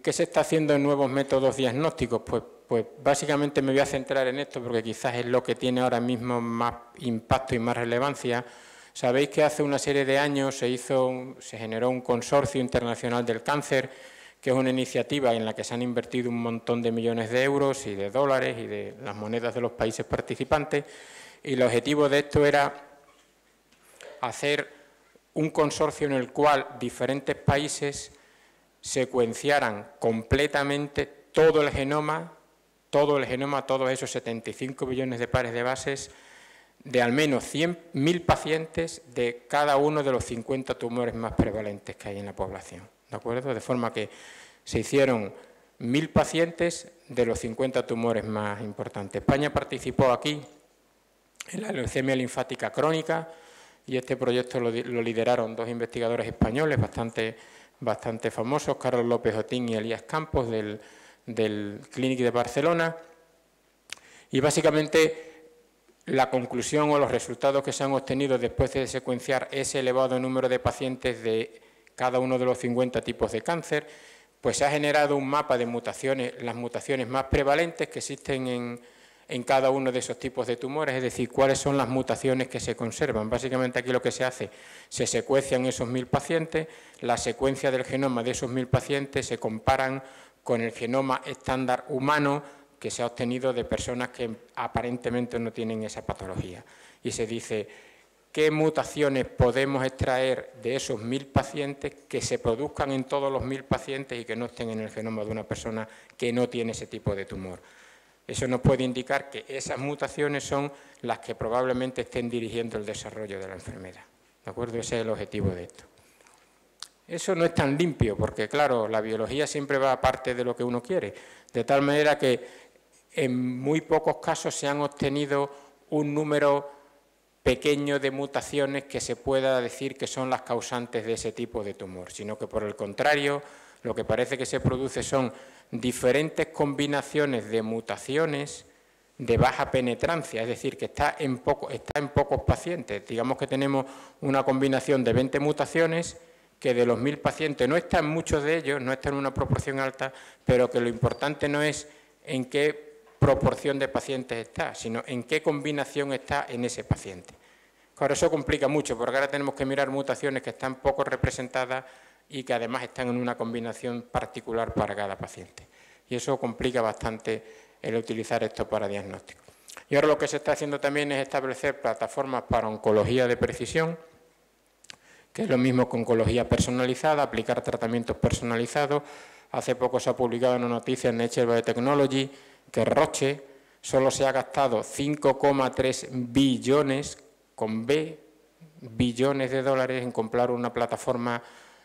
¿Qué se está haciendo en nuevos métodos diagnósticos? Pues básicamente me voy a centrar en esto porque quizás es lo que tiene ahora mismo más impacto y más relevancia. Sabéis que hace una serie de años se generó un consorcio internacional del cáncer, que es una iniciativa en la que se han invertido un montón de millones de euros y de dólares y de las monedas de los países participantes, y el objetivo de esto era hacer un consorcio en el cual diferentes países secuenciaran completamente todo el genoma, todos esos 75 billones de pares de bases de al menos 100.000 pacientes de cada uno de los 50 tumores más prevalentes que hay en la población, ¿de acuerdo? De forma que se hicieron 1.000 pacientes de los 50 tumores más importantes. España participó aquí en la leucemia linfática crónica y este proyecto lo lideraron dos investigadores españoles bastante famosos, Carlos López Otín y Elías Campos del Clínic de Barcelona. Y básicamente la conclusión o los resultados que se han obtenido después de secuenciar ese elevado número de pacientes de cada uno de los 50 tipos de cáncer, pues se ha generado un mapa de mutaciones, las mutaciones más prevalentes que existen en cada uno de esos tipos de tumores, es decir, cuáles son las mutaciones que se conservan. Básicamente aquí lo que se hace, se secuencian esos 1.000 pacientes, la secuencia del genoma de esos 1.000 pacientes se comparan con el genoma estándar humano que se ha obtenido de personas que aparentemente no tienen esa patología. Y se dice, ¿qué mutaciones podemos extraer de esos 1.000 pacientes que se produzcan en todos los 1.000 pacientes y que no estén en el genoma de una persona que no tiene ese tipo de tumor? Eso nos puede indicar que esas mutaciones son las que probablemente estén dirigiendo el desarrollo de la enfermedad. ¿De acuerdo? Ese es el objetivo de esto. Eso no es tan limpio porque, claro, la biología siempre va aparte de lo que uno quiere, de tal manera que en muy pocos casos se han obtenido un número pequeño de mutaciones que se pueda decir que son las causantes de ese tipo de tumor, sino que por el contrario, lo que parece que se produce son diferentes combinaciones de mutaciones de baja penetrancia, es decir, que está en pocos pacientes. Digamos que tenemos una combinación de 20 mutaciones que de los 1.000 pacientes no están muchos de ellos, no están en una proporción alta, pero que lo importante no es en qué proporción de pacientes está, sino en qué combinación está en ese paciente. Claro, eso complica mucho, porque ahora tenemos que mirar mutaciones que están poco representadas y que además están en una combinación particular para cada paciente. Y eso complica bastante el utilizar esto para diagnóstico. Y ahora lo que se está haciendo también es establecer plataformas para oncología de precisión, que es lo mismo que oncología personalizada, aplicar tratamientos personalizados. Hace poco se ha publicado una noticia en Nature Biotechnology que Roche solo se ha gastado 5,3 billones, con B, billones de dólares en comprar una plataforma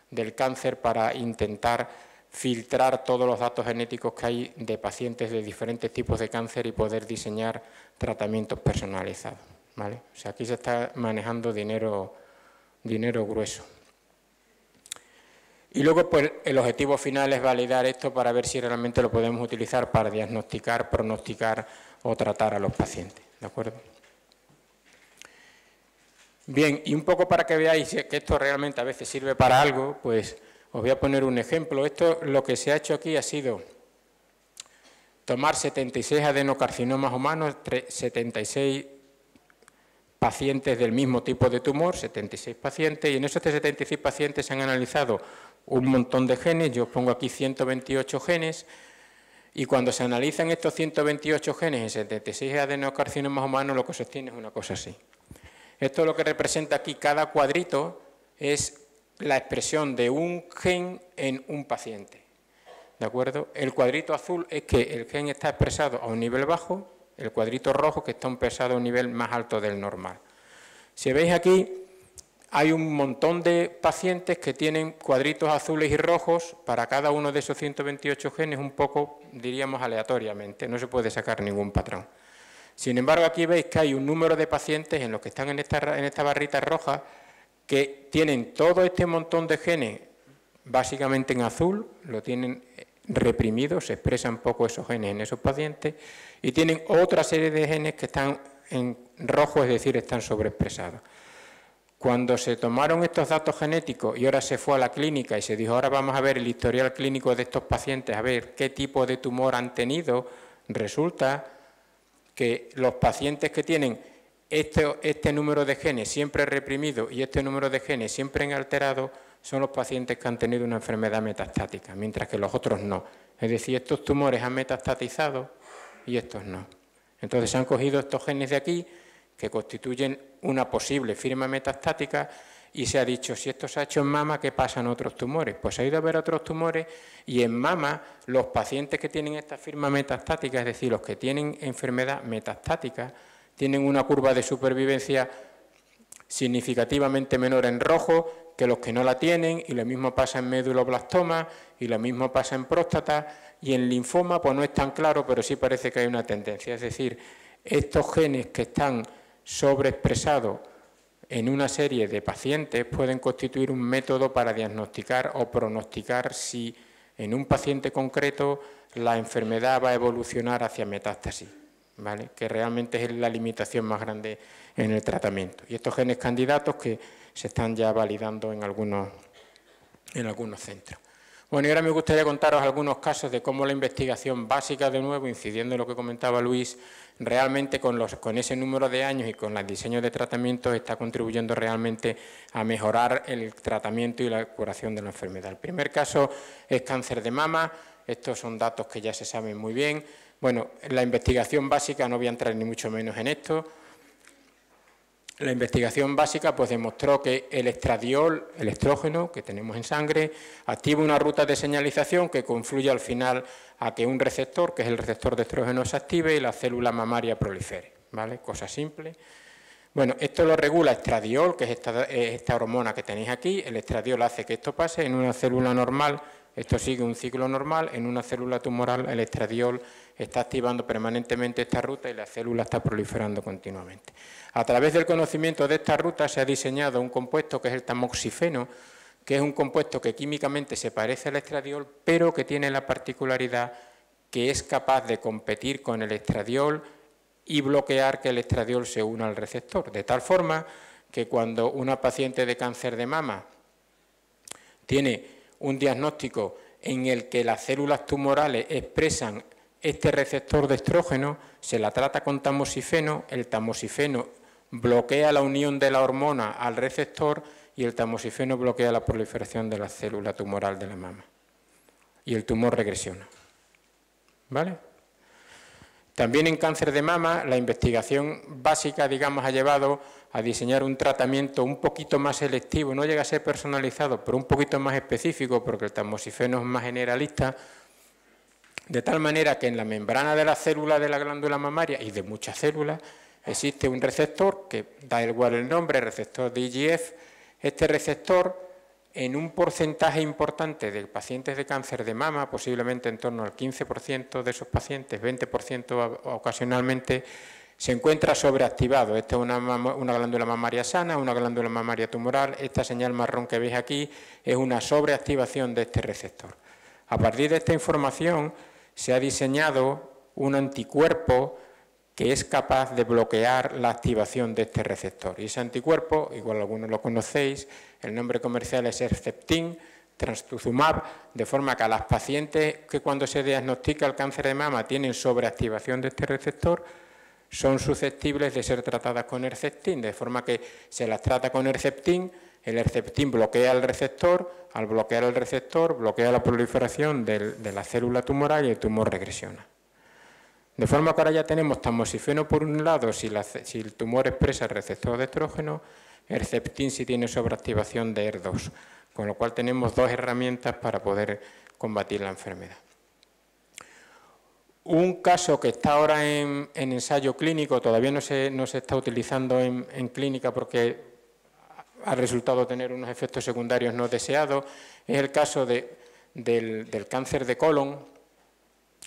del cáncer para intentar filtrar todos los datos genéticos que hay de pacientes de diferentes tipos de cáncer y poder diseñar tratamientos personalizados, ¿vale? O sea, aquí se está manejando dinero grueso. Y luego, pues, el objetivo final es validar esto para ver si realmente lo podemos utilizar para diagnosticar, pronosticar o tratar a los pacientes, ¿de acuerdo? Bien, y un poco para que veáis que esto realmente a veces sirve para algo, pues os voy a poner un ejemplo. Esto, lo que se ha hecho aquí ha sido tomar 76 adenocarcinomas humanos, 76 pacientes del mismo tipo de tumor, 76 pacientes, y en esos 76 pacientes se han analizado un montón de genes, yo os pongo aquí 128 genes, y cuando se analizan estos 128 genes en 76 adenocarcinomas humanos, lo que se obtiene es una cosa así. Esto lo que representa aquí, cada cuadrito, es la expresión de un gen en un paciente, ¿de acuerdo? El cuadrito azul es que el gen está expresado a un nivel bajo, el cuadrito rojo que está expresado a un nivel más alto del normal. Si veis aquí, hay un montón de pacientes que tienen cuadritos azules y rojos para cada uno de esos 128 genes, un poco, diríamos, aleatoriamente, no se puede sacar ningún patrón. Sin embargo, aquí veis que hay un número de pacientes en los que están en esta barrita roja que tienen todo este montón de genes básicamente en azul, lo tienen reprimido, se expresan poco esos genes en esos pacientes, y tienen otra serie de genes que están en rojo, es decir, están sobreexpresados. Cuando se tomaron estos datos genéticos y ahora se fue a la clínica y se dijo, ahora vamos a ver el historial clínico de estos pacientes, a ver qué tipo de tumor han tenido, resulta que los pacientes que tienen este número de genes siempre reprimido y este número de genes siempre alterado son los pacientes que han tenido una enfermedad metastática, mientras que los otros no. Es decir, estos tumores han metastatizado y estos no. Entonces se han cogido estos genes de aquí que constituyen una posible firma metastática y se ha dicho, si esto se ha hecho en mama, ¿qué pasa en otros tumores? Pues se ha ido a ver otros tumores y en mama los pacientes que tienen esta firma metastática, es decir, los que tienen enfermedad metastática, tienen una curva de supervivencia significativamente menor en rojo que los que no la tienen, y lo mismo pasa en meduloblastoma, y lo mismo pasa en próstata, y en linfoma pues no es tan claro, pero sí parece que hay una tendencia. Es decir, estos genes que están sobreexpresados en una serie de pacientes pueden constituir un método para diagnosticar o pronosticar si en un paciente concreto la enfermedad va a evolucionar hacia metástasis, ¿vale? Que realmente es la limitación más grande en el tratamiento. Y estos genes candidatos que se están ya validando en algunos centros. Bueno, y ahora me gustaría contaros algunos casos de cómo la investigación básica, de nuevo, incidiendo en lo que comentaba Luis, realmente con ese número de años y con el diseño de tratamientos está contribuyendo realmente a mejorar el tratamiento y la curación de la enfermedad. El primer caso es cáncer de mama. Estos son datos que ya se saben muy bien. Bueno, la investigación básica, no voy a entrar ni mucho menos en esto. La investigación básica pues demostró que el estradiol, el estrógeno que tenemos en sangre, activa una ruta de señalización que confluye al final a que un receptor, que es el receptor de estrógeno, se active y la célula mamaria prolifere, ¿vale? Cosa simple. Bueno, esto lo regula estradiol, que es esta hormona que tenéis aquí. El estradiol hace que esto pase en una célula normal. Esto sigue un ciclo normal. En una célula tumoral el estradiol está activando permanentemente esta ruta y la célula está proliferando continuamente. A través del conocimiento de esta ruta se ha diseñado un compuesto que es el tamoxifeno, que es un compuesto que químicamente se parece al estradiol, pero que tiene la particularidad que es capaz de competir con el estradiol y bloquear que el estradiol se una al receptor, de tal forma que cuando una paciente de cáncer de mama tiene un diagnóstico en el que las células tumorales expresan este receptor de estrógeno, se la trata con tamoxifeno, el tamoxifeno bloquea la unión de la hormona al receptor y el tamoxifeno bloquea la proliferación de la célula tumoral de la mama. Y el tumor regresiona. ¿Vale? También en cáncer de mama, la investigación básica, digamos, ha llevado a diseñar un tratamiento un poquito más selectivo, no llega a ser personalizado, pero un poquito más específico, porque el tamoxifeno es más generalista, de tal manera que en la membrana de la célula de la glándula mamaria y de muchas células existe un receptor, que da igual el nombre, receptor de IGF. Este receptor, en un porcentaje importante de pacientes de cáncer de mama, posiblemente en torno al 15% de esos pacientes, 20% ocasionalmente, se encuentra sobreactivado. Esta es una glándula mamaria sana, una glándula mamaria tumoral. Esta señal marrón que veis aquí es una sobreactivación de este receptor. A partir de esta información se ha diseñado un anticuerpo que es capaz de bloquear la activación de este receptor. Y ese anticuerpo, igual algunos lo conocéis, el nombre comercial es Herceptin, trastuzumab, de forma que a las pacientes que cuando se diagnostica el cáncer de mama tienen sobreactivación de este receptor, son susceptibles de ser tratadas con Herceptin, de forma que se las trata con Herceptin, el Herceptin bloquea el receptor, al bloquear el receptor bloquea la proliferación de la célula tumoral y el tumor regresiona. De forma que ahora ya tenemos tamoxifeno por un lado si el tumor expresa el receptor de estrógeno, Herceptin si tiene sobreactivación de HER2, con lo cual tenemos dos herramientas para poder combatir la enfermedad. Un caso que está ahora en ensayo clínico, todavía no se está utilizando en clínica porque ha resultado tener unos efectos secundarios no deseados, es el caso del cáncer de colon.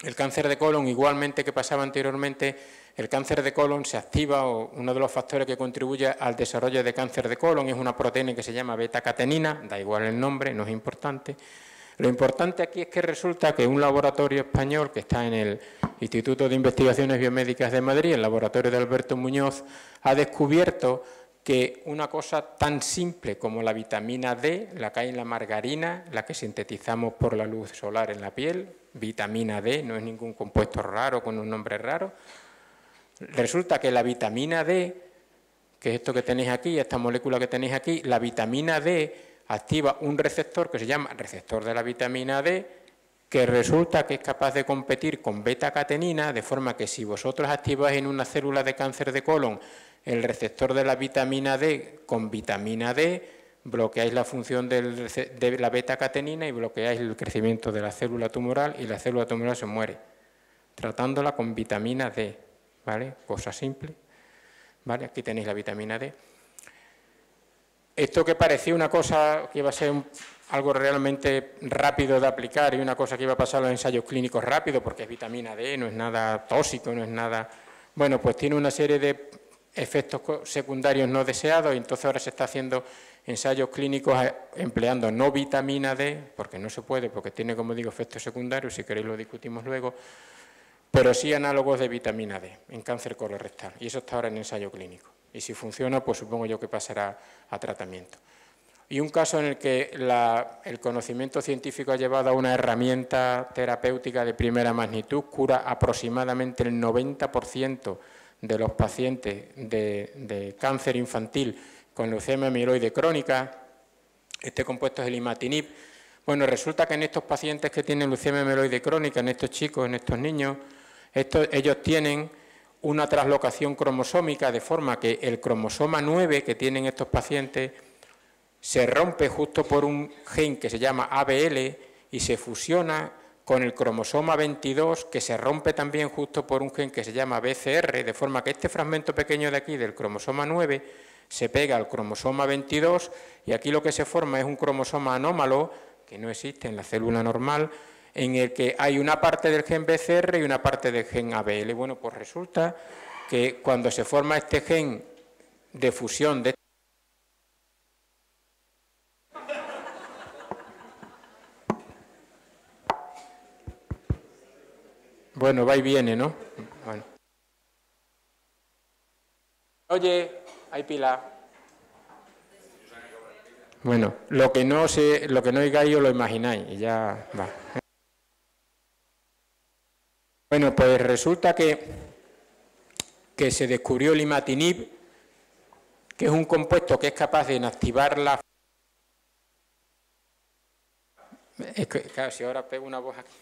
El cáncer de colon, igualmente que pasaba anteriormente, el cáncer de colon se activa, o uno de los factores que contribuye al desarrollo de cáncer de colon es una proteína que se llama beta-catenina, da igual el nombre, no es importante. Lo importante aquí es que resulta que un laboratorio español que está en el Instituto de Investigaciones Biomédicas de Madrid, el laboratorio de Alberto Muñoz, ha descubierto que una cosa tan simple como la vitamina D, la que hay en la margarina, la que sintetizamos por la luz solar en la piel, vitamina D, no es ningún compuesto raro con un nombre raro, resulta que la vitamina D, que es esto que tenéis aquí, esta molécula que tenéis aquí, la vitamina D activa un receptor que se llama receptor de la vitamina D, que resulta que es capaz de competir con beta-catenina, de forma que si vosotros activáis en una célula de cáncer de colon el receptor de la vitamina D con vitamina D, bloqueáis la función de la beta-catenina y bloqueáis el crecimiento de la célula tumoral y la célula tumoral se muere, tratándola con vitamina D, ¿vale? Cosa simple. ¿vale? Aquí tenéis la vitamina D. Esto que parecía una cosa que iba a ser algo realmente rápido de aplicar y una cosa que iba a pasar en los ensayos clínicos rápido, porque es vitamina D, no es nada tóxico, no es nada... Bueno, pues tiene una serie de efectos secundarios no deseados y entonces ahora se está haciendo ensayos clínicos empleando no vitamina D, porque no se puede, porque tiene, como digo, efectos secundarios, si queréis lo discutimos luego, pero sí análogos de vitamina D en cáncer colorectal, y eso está ahora en ensayo clínico. Y si funciona, pues supongo yo que pasará a tratamiento. Y un caso en el que el conocimiento científico ha llevado a una herramienta terapéutica de primera magnitud, cura aproximadamente el 90% de los pacientes de cáncer infantil con leucemia amiloide crónica. Este compuesto es el imatinib. Bueno, resulta que en estos pacientes que tienen leucemia amiloide crónica, en estos chicos, en estos niños, ellos tienen una traslocación cromosómica de forma que el cromosoma 9 que tienen estos pacientes se rompe justo por un gen que se llama ABL y se fusiona con el cromosoma 22 que se rompe también justo por un gen que se llama BCR, de forma que este fragmento pequeño de aquí del cromosoma 9 se pega al cromosoma 22 y aquí lo que se forma es un cromosoma anómalo que no existe en la célula normal, en el que hay una parte del gen BCR y una parte del gen ABL. Bueno, pues resulta que cuando se forma este gen de fusión de... Bueno, va y viene, ¿no? Bueno. Oye, hay pila. Bueno, lo que no oigáis os lo imagináis y ya va. Bueno, pues resulta que se descubrió el imatinib, que es un compuesto que es capaz de inactivar la... Es que, claro, si ahora pego una voz aquí.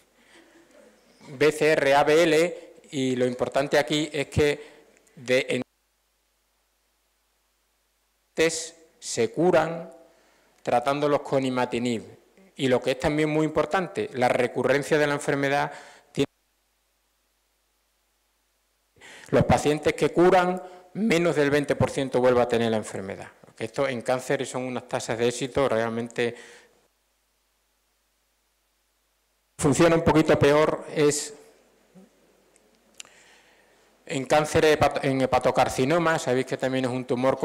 BCR-ABL, y lo importante aquí es que se curan tratándolos con imatinib. Y lo que es también muy importante, la recurrencia de la enfermedad. Los pacientes que curan, menos del 20% vuelve a tener la enfermedad. Esto en cáncer son unas tasas de éxito realmente... Funciona un poquito peor es en cáncer, en hepatocarcinoma, sabéis que también es un tumor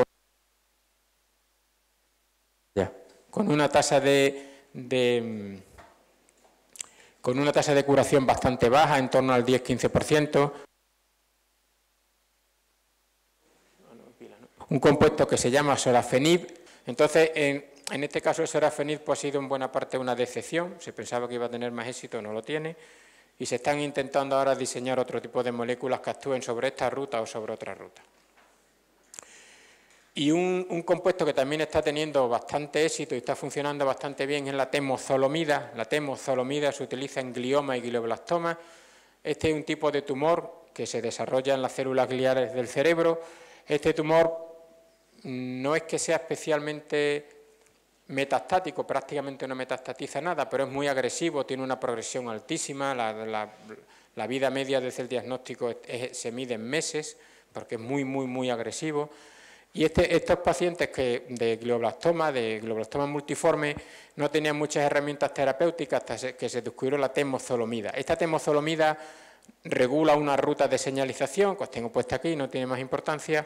con una tasa de curación bastante baja, en torno al 10-15%. Un compuesto que se llama sorafenib. Entonces, en este caso el sorafenib pues, ha sido en buena parte una decepción. Se pensaba que iba a tener más éxito, no lo tiene. Y se están intentando ahora diseñar otro tipo de moléculas que actúen sobre esta ruta o sobre otra ruta. Y un compuesto que también está teniendo bastante éxito y está funcionando bastante bien es la temozolomida. La temozolomida se utiliza en glioma y glioblastoma. Este es un tipo de tumor que se desarrolla en las células gliales del cerebro. Este tumor no es que sea especialmente metastático, prácticamente no metastatiza nada, pero es muy agresivo, tiene una progresión altísima, la vida media desde el diagnóstico se mide en meses, porque es muy agresivo. Y estos pacientes de glioblastoma multiforme, no tenían muchas herramientas terapéuticas hasta que se descubrió la temozolomida. Esta temozolomida regula una ruta de señalización, que os tengo puesta aquí, no tiene más importancia,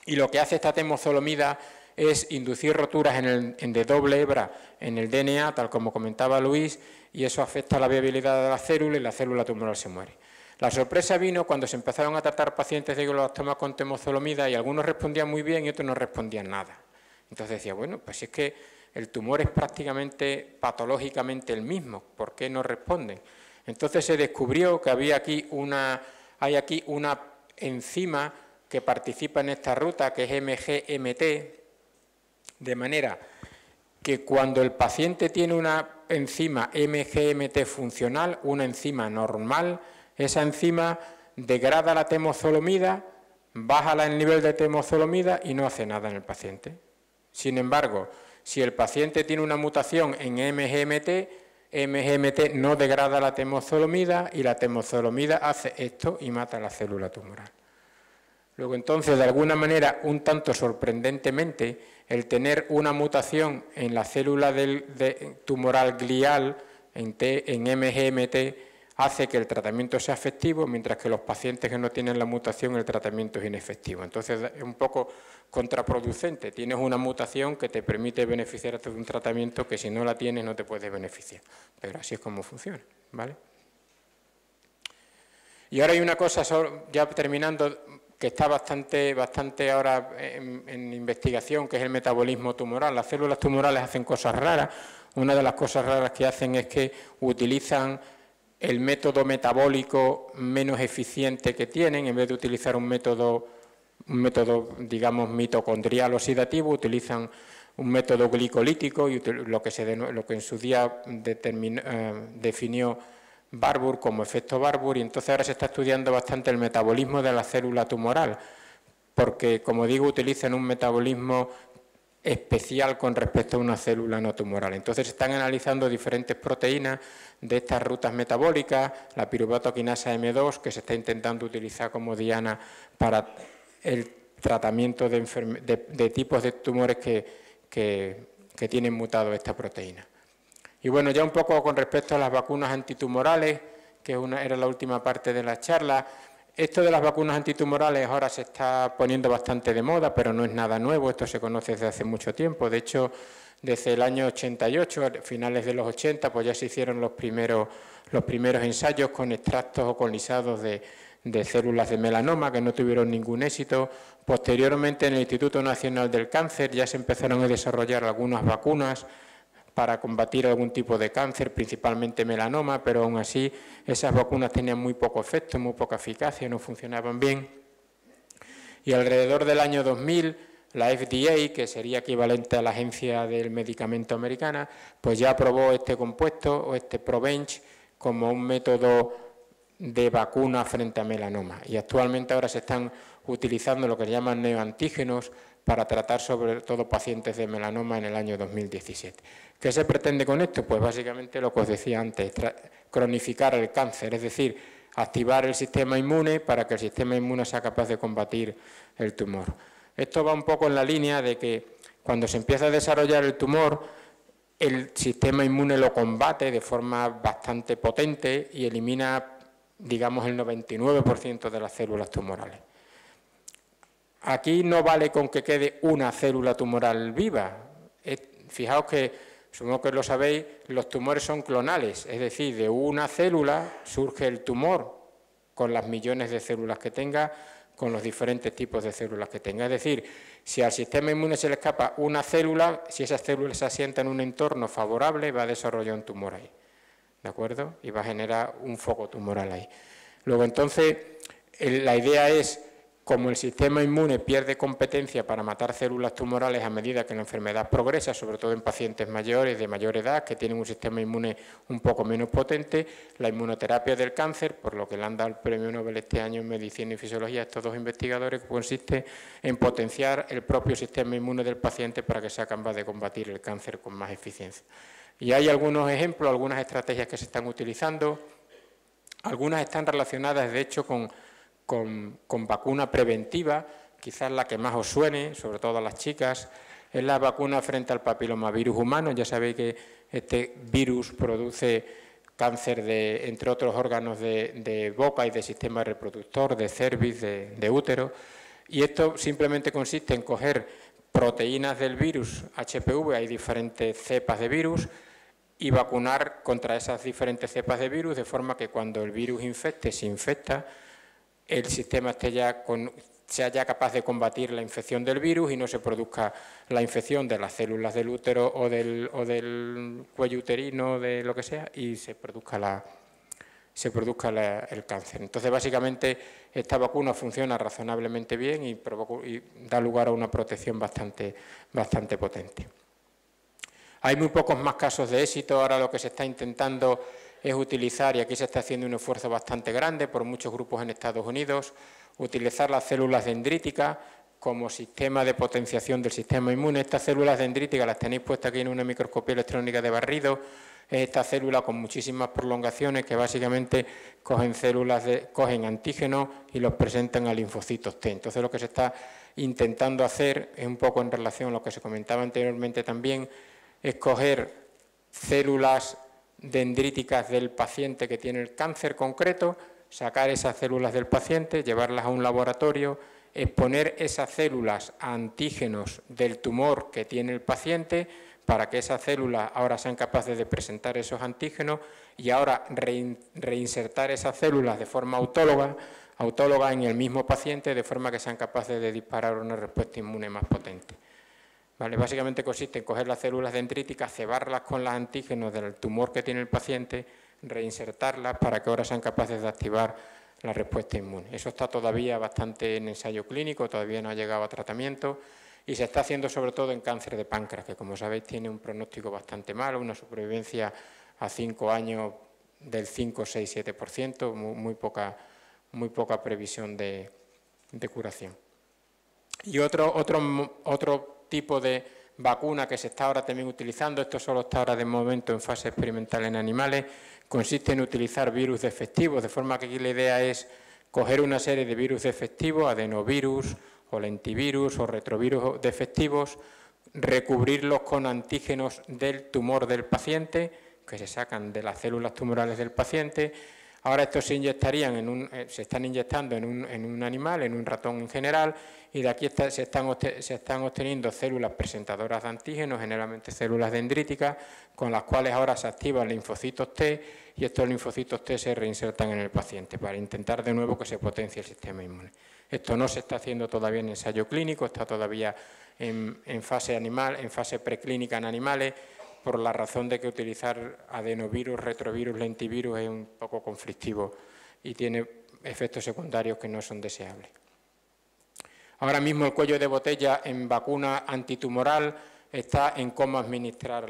y lo que hace esta temozolomida es inducir roturas de doble hebra en el DNA, tal como comentaba Luis, y eso afecta a la viabilidad de la célula y la célula tumoral se muere. La sorpresa vino cuando se empezaron a tratar pacientes de glioblastoma con temozolomida y algunos respondían muy bien y otros no respondían nada. Entonces decía, bueno, pues es que el tumor es prácticamente patológicamente el mismo, ¿por qué no responden? Entonces se descubrió que hay aquí una enzima que participa en esta ruta, que es MGMT, de manera que cuando el paciente tiene una enzima MGMT funcional, una enzima normal, esa enzima degrada la temozolomida, baja el nivel de temozolomida y no hace nada en el paciente. Sin embargo, si el paciente tiene una mutación en MGMT no degrada la temozolomida y la temozolomida hace esto y mata la célula tumoral. Luego, entonces, de alguna manera, un tanto sorprendentemente, el tener una mutación en la célula tumoral glial, en MGMT, hace que el tratamiento sea efectivo, mientras que los pacientes que no tienen la mutación, el tratamiento es inefectivo. Entonces, es un poco contraproducente. Tienes una mutación que te permite beneficiarte de un tratamiento que si no la tienes no te puedes beneficiar. Pero así es como funciona, ¿vale? Y ahora hay una cosa, ya terminando, que está bastante ahora en investigación, que es el metabolismo tumoral. Las células tumorales hacen cosas raras. Una de las cosas raras que hacen es que utilizan el método metabólico menos eficiente que tienen. En vez de utilizar un método, digamos, mitocondrial oxidativo, utilizan un método glicolítico, y lo que en su día definió Barbour como efecto Barbour, y entonces ahora se está estudiando bastante el metabolismo de la célula tumoral, porque, como digo, utilizan un metabolismo especial con respecto a una célula no tumoral. Entonces se están analizando diferentes proteínas de estas rutas metabólicas, la piruvato quinasa M2, que se está intentando utilizar como diana para el tratamiento de tipos de tumores que tienen mutado esta proteína. Y bueno, ya un poco con respecto a las vacunas antitumorales, que era la última parte de la charla. Esto de las vacunas antitumorales ahora se está poniendo bastante de moda, pero no es nada nuevo, esto se conoce desde hace mucho tiempo. De hecho, desde el año 88, a finales de los 80, pues ya se hicieron los primeros ensayos con extractos o con lisados de células de melanoma que no tuvieron ningún éxito. Posteriormente, en el Instituto Nacional del Cáncer ya se empezaron a desarrollar algunas vacunas para combatir algún tipo de cáncer, principalmente melanoma, pero aún así esas vacunas tenían muy poco efecto, muy poca eficacia, no funcionaban bien. Y alrededor del año 2000, la FDA, que sería equivalente a la Agencia del Medicamento Americana, pues ya aprobó este compuesto, o este Provenge, como un método de vacuna frente a melanoma. Y actualmente ahora se están utilizando lo que se llaman neoantígenos para tratar sobre todo pacientes de melanoma en el año 2017. ¿Qué se pretende con esto? Pues básicamente lo que os decía antes, cronificar el cáncer, es decir, activar el sistema inmune para que el sistema inmune sea capaz de combatir el tumor. Esto va un poco en la línea de que cuando se empieza a desarrollar el tumor, el sistema inmune lo combate de forma bastante potente y elimina, digamos, el 99% de las células tumorales. Aquí no vale con que quede una célula tumoral viva. Fijaos que, supongo que lo sabéis, los tumores son clonales, es decir, de una célula surge el tumor con las millones de células que tenga, con los diferentes tipos de células que tenga. Es decir, si al sistema inmune se le escapa una célula, si esa célula se asienta en un entorno favorable, va a desarrollar un tumor ahí, ¿de acuerdo? Y va a generar un foco tumoral ahí. Luego, entonces, la idea es, como el sistema inmune pierde competencia para matar células tumorales a medida que la enfermedad progresa, sobre todo en pacientes mayores, de mayor edad, que tienen un sistema inmune un poco menos potente, la inmunoterapia del cáncer, por lo que le han dado el premio Nobel este año en Medicina y Fisiología a estos dos investigadores, consiste en potenciar el propio sistema inmune del paciente para que sea capaz de combatir el cáncer con más eficiencia. Y hay algunos ejemplos, algunas estrategias que se están utilizando, algunas están relacionadas, de hecho, con vacuna preventiva, quizás la que más os suene, sobre todo a las chicas, es la vacuna frente al papilomavirus humano. Ya sabéis que este virus produce cáncer entre otros órganos de boca y de sistema reproductor, de cervix, de útero, y esto simplemente consiste en coger proteínas del virus HPV, hay diferentes cepas de virus, y vacunar contra esas diferentes cepas de virus, de forma que cuando el virus se infecta, el sistema sea ya capaz de combatir la infección del virus y no se produzca la infección de las células del útero o del cuello uterino, de lo que sea, y se produzca el cáncer. Entonces, básicamente, esta vacuna funciona razonablemente bien y da lugar a una protección bastante potente. Hay muy pocos más casos de éxito. Ahora lo que se está intentando es utilizar, y aquí se está haciendo un esfuerzo bastante grande por muchos grupos en Estados Unidos, utilizar las células dendríticas como sistema de potenciación del sistema inmune. Estas células dendríticas las tenéis puestas aquí en una microscopía electrónica de barrido, es esta célula con muchísimas prolongaciones que básicamente cogen antígenos y los presentan a linfocitos T. Entonces lo que se está intentando hacer, es un poco en relación a lo que se comentaba anteriormente también, es coger células dendríticas del paciente que tiene el cáncer concreto, sacar esas células del paciente, llevarlas a un laboratorio, exponer esas células a antígenos del tumor que tiene el paciente para que esas células ahora sean capaces de presentar esos antígenos y ahora reinsertar esas células de forma autóloga en el mismo paciente de forma que sean capaces de disparar una respuesta inmune más potente. ¿Vale? Básicamente consiste en coger las células dendríticas, cebarlas con los antígenos del tumor que tiene el paciente, reinsertarlas para que ahora sean capaces de activar la respuesta inmune. Eso está todavía bastante en ensayo clínico, todavía no ha llegado a tratamiento y se está haciendo sobre todo en cáncer de páncreas, que como sabéis tiene un pronóstico bastante malo, una supervivencia a 5 años del 5, 6, 7%, muy poca previsión de curación. Y otro tipo de vacuna que se está ahora también utilizando, esto solo está ahora de momento en fase experimental en animales, consiste en utilizar virus defectivos, de forma que aquí la idea es coger una serie de virus defectivos, adenovirus o lentivirus o retrovirus defectivos, recubrirlos con antígenos del tumor del paciente, que se sacan de las células tumorales del paciente. Ahora estos se están inyectando en un animal, en un ratón en general, y de aquí se están obteniendo células presentadoras de antígenos, generalmente células dendríticas, con las cuales ahora se activan linfocitos T y estos linfocitos T se reinsertan en el paciente para intentar de nuevo que se potencie el sistema inmune. Esto no se está haciendo todavía en ensayo clínico, está todavía en fase animal, en fase preclínica en animales, por la razón de que utilizar adenovirus, retrovirus, lentivirus es un poco conflictivo y tiene efectos secundarios que no son deseables. Ahora mismo el cuello de botella en vacuna antitumoral está en cómo administrar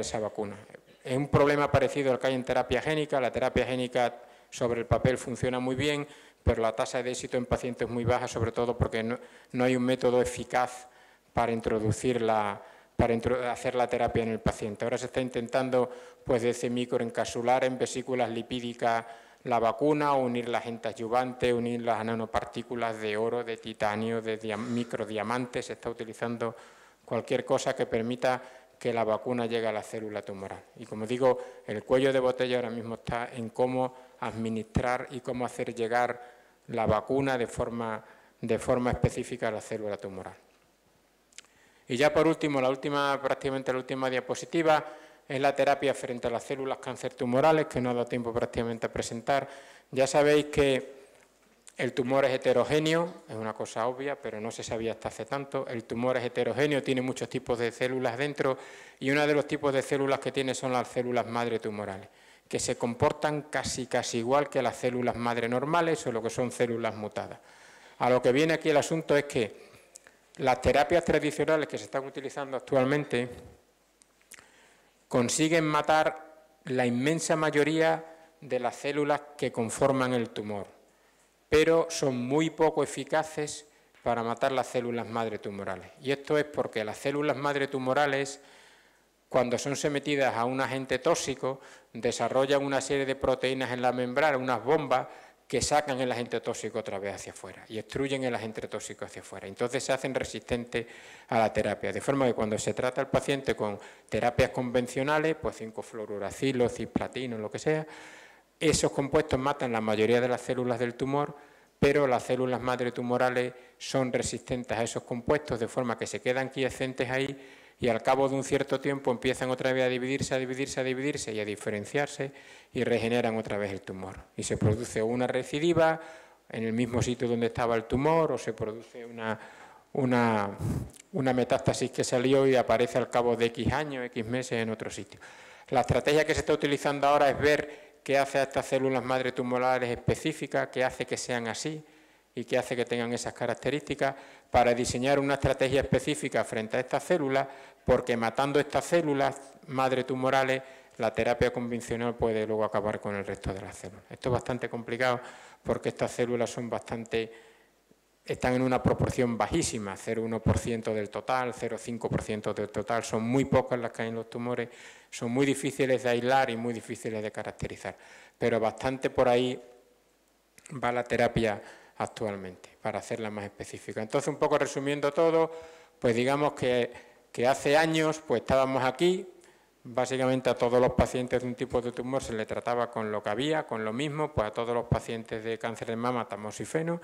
esa vacuna. Es un problema parecido al que hay en terapia génica. La terapia génica sobre el papel funciona muy bien, pero la tasa de éxito en pacientes es muy baja, sobre todo porque no hay un método eficaz para hacer la terapia en el paciente. Ahora se está intentando pues desde microencapsular en vesículas lipídicas la vacuna, unir las agentes adyuvantes, unir las nanopartículas de oro, de titanio, de microdiamantes. Se está utilizando cualquier cosa que permita que la vacuna llegue a la célula tumoral. Y como digo, el cuello de botella ahora mismo está en cómo administrar y cómo hacer llegar la vacuna de forma específica a la célula tumoral. Y ya por último, prácticamente la última diapositiva, es la terapia frente a las células cáncer tumorales, que no ha dado tiempo prácticamente a presentar. Ya sabéis que el tumor es heterogéneo, es una cosa obvia, pero no se sabía hasta hace tanto. El tumor es heterogéneo, tiene muchos tipos de células dentro y uno de los tipos de células que tiene son las células madre tumorales, que se comportan casi igual que las células madre normales, solo que son células mutadas. A lo que viene aquí el asunto es que las terapias tradicionales que se están utilizando actualmente consiguen matar la inmensa mayoría de las células que conforman el tumor, pero son muy poco eficaces para matar las células madre tumorales. Y esto es porque las células madre tumorales, cuando son sometidas a un agente tóxico, desarrollan una serie de proteínas en la membrana, unas bombas, que sacan el agente tóxico otra vez hacia afuera y destruyen el agente tóxico hacia afuera. Entonces se hacen resistentes a la terapia, de forma que cuando se trata al paciente con terapias convencionales, pues 5-fluoruracilo, cisplatino, lo que sea, esos compuestos matan la mayoría de las células del tumor, pero las células madre tumorales son resistentes a esos compuestos, de forma que se quedan quiescentes ahí y al cabo de un cierto tiempo empiezan otra vez a dividirse y a diferenciarse y regeneran otra vez el tumor. Y se produce una recidiva en el mismo sitio donde estaba el tumor o se produce una metástasis que salió y aparece al cabo de X años, X meses en otro sitio. La estrategia que se está utilizando ahora es ver qué hace a estas células madre tumorales específicas, qué hace que sean así y qué hace que tengan esas características para diseñar una estrategia específica frente a estas células, porque matando estas células madre tumorales, la terapia convencional puede luego acabar con el resto de las células. Esto es bastante complicado porque estas células son bastante están en una proporción bajísima, 0,1% del total, 0,5% del total, son muy pocas las que hay en los tumores, son muy difíciles de aislar y muy difíciles de caracterizar, pero bastante por ahí va la terapia actualmente, para hacerla más específica. Entonces, un poco resumiendo todo, pues digamos que hace años pues estábamos aquí, básicamente a todos los pacientes de un tipo de tumor se le trataba con lo que había, con lo mismo, pues a todos los pacientes de cáncer de mama, tamoxifeno.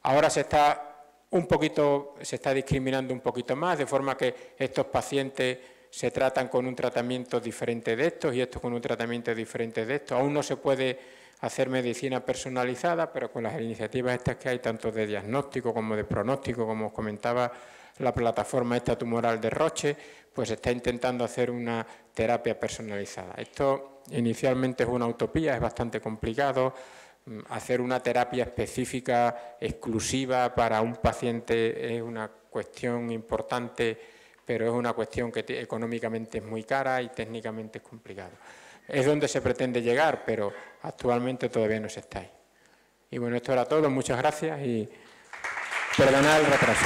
Ahora se está discriminando un poquito más, de forma que estos pacientes se tratan con un tratamiento diferente de estos y estos con un tratamiento diferente de estos. Aún no se puede hacer medicina personalizada, pero con las iniciativas estas que hay, tanto de diagnóstico como de pronóstico, como os comentaba la plataforma esta tumoral de Roche, pues se está intentando hacer una terapia personalizada. Esto inicialmente es una utopía, es bastante complicado. Hacer una terapia específica, exclusiva para un paciente es una cuestión importante, pero es una cuestión que económicamente es muy cara y técnicamente es complicado. Es donde se pretende llegar, pero actualmente todavía no se está ahí. Y bueno, esto era todo, muchas gracias y perdonad el retraso.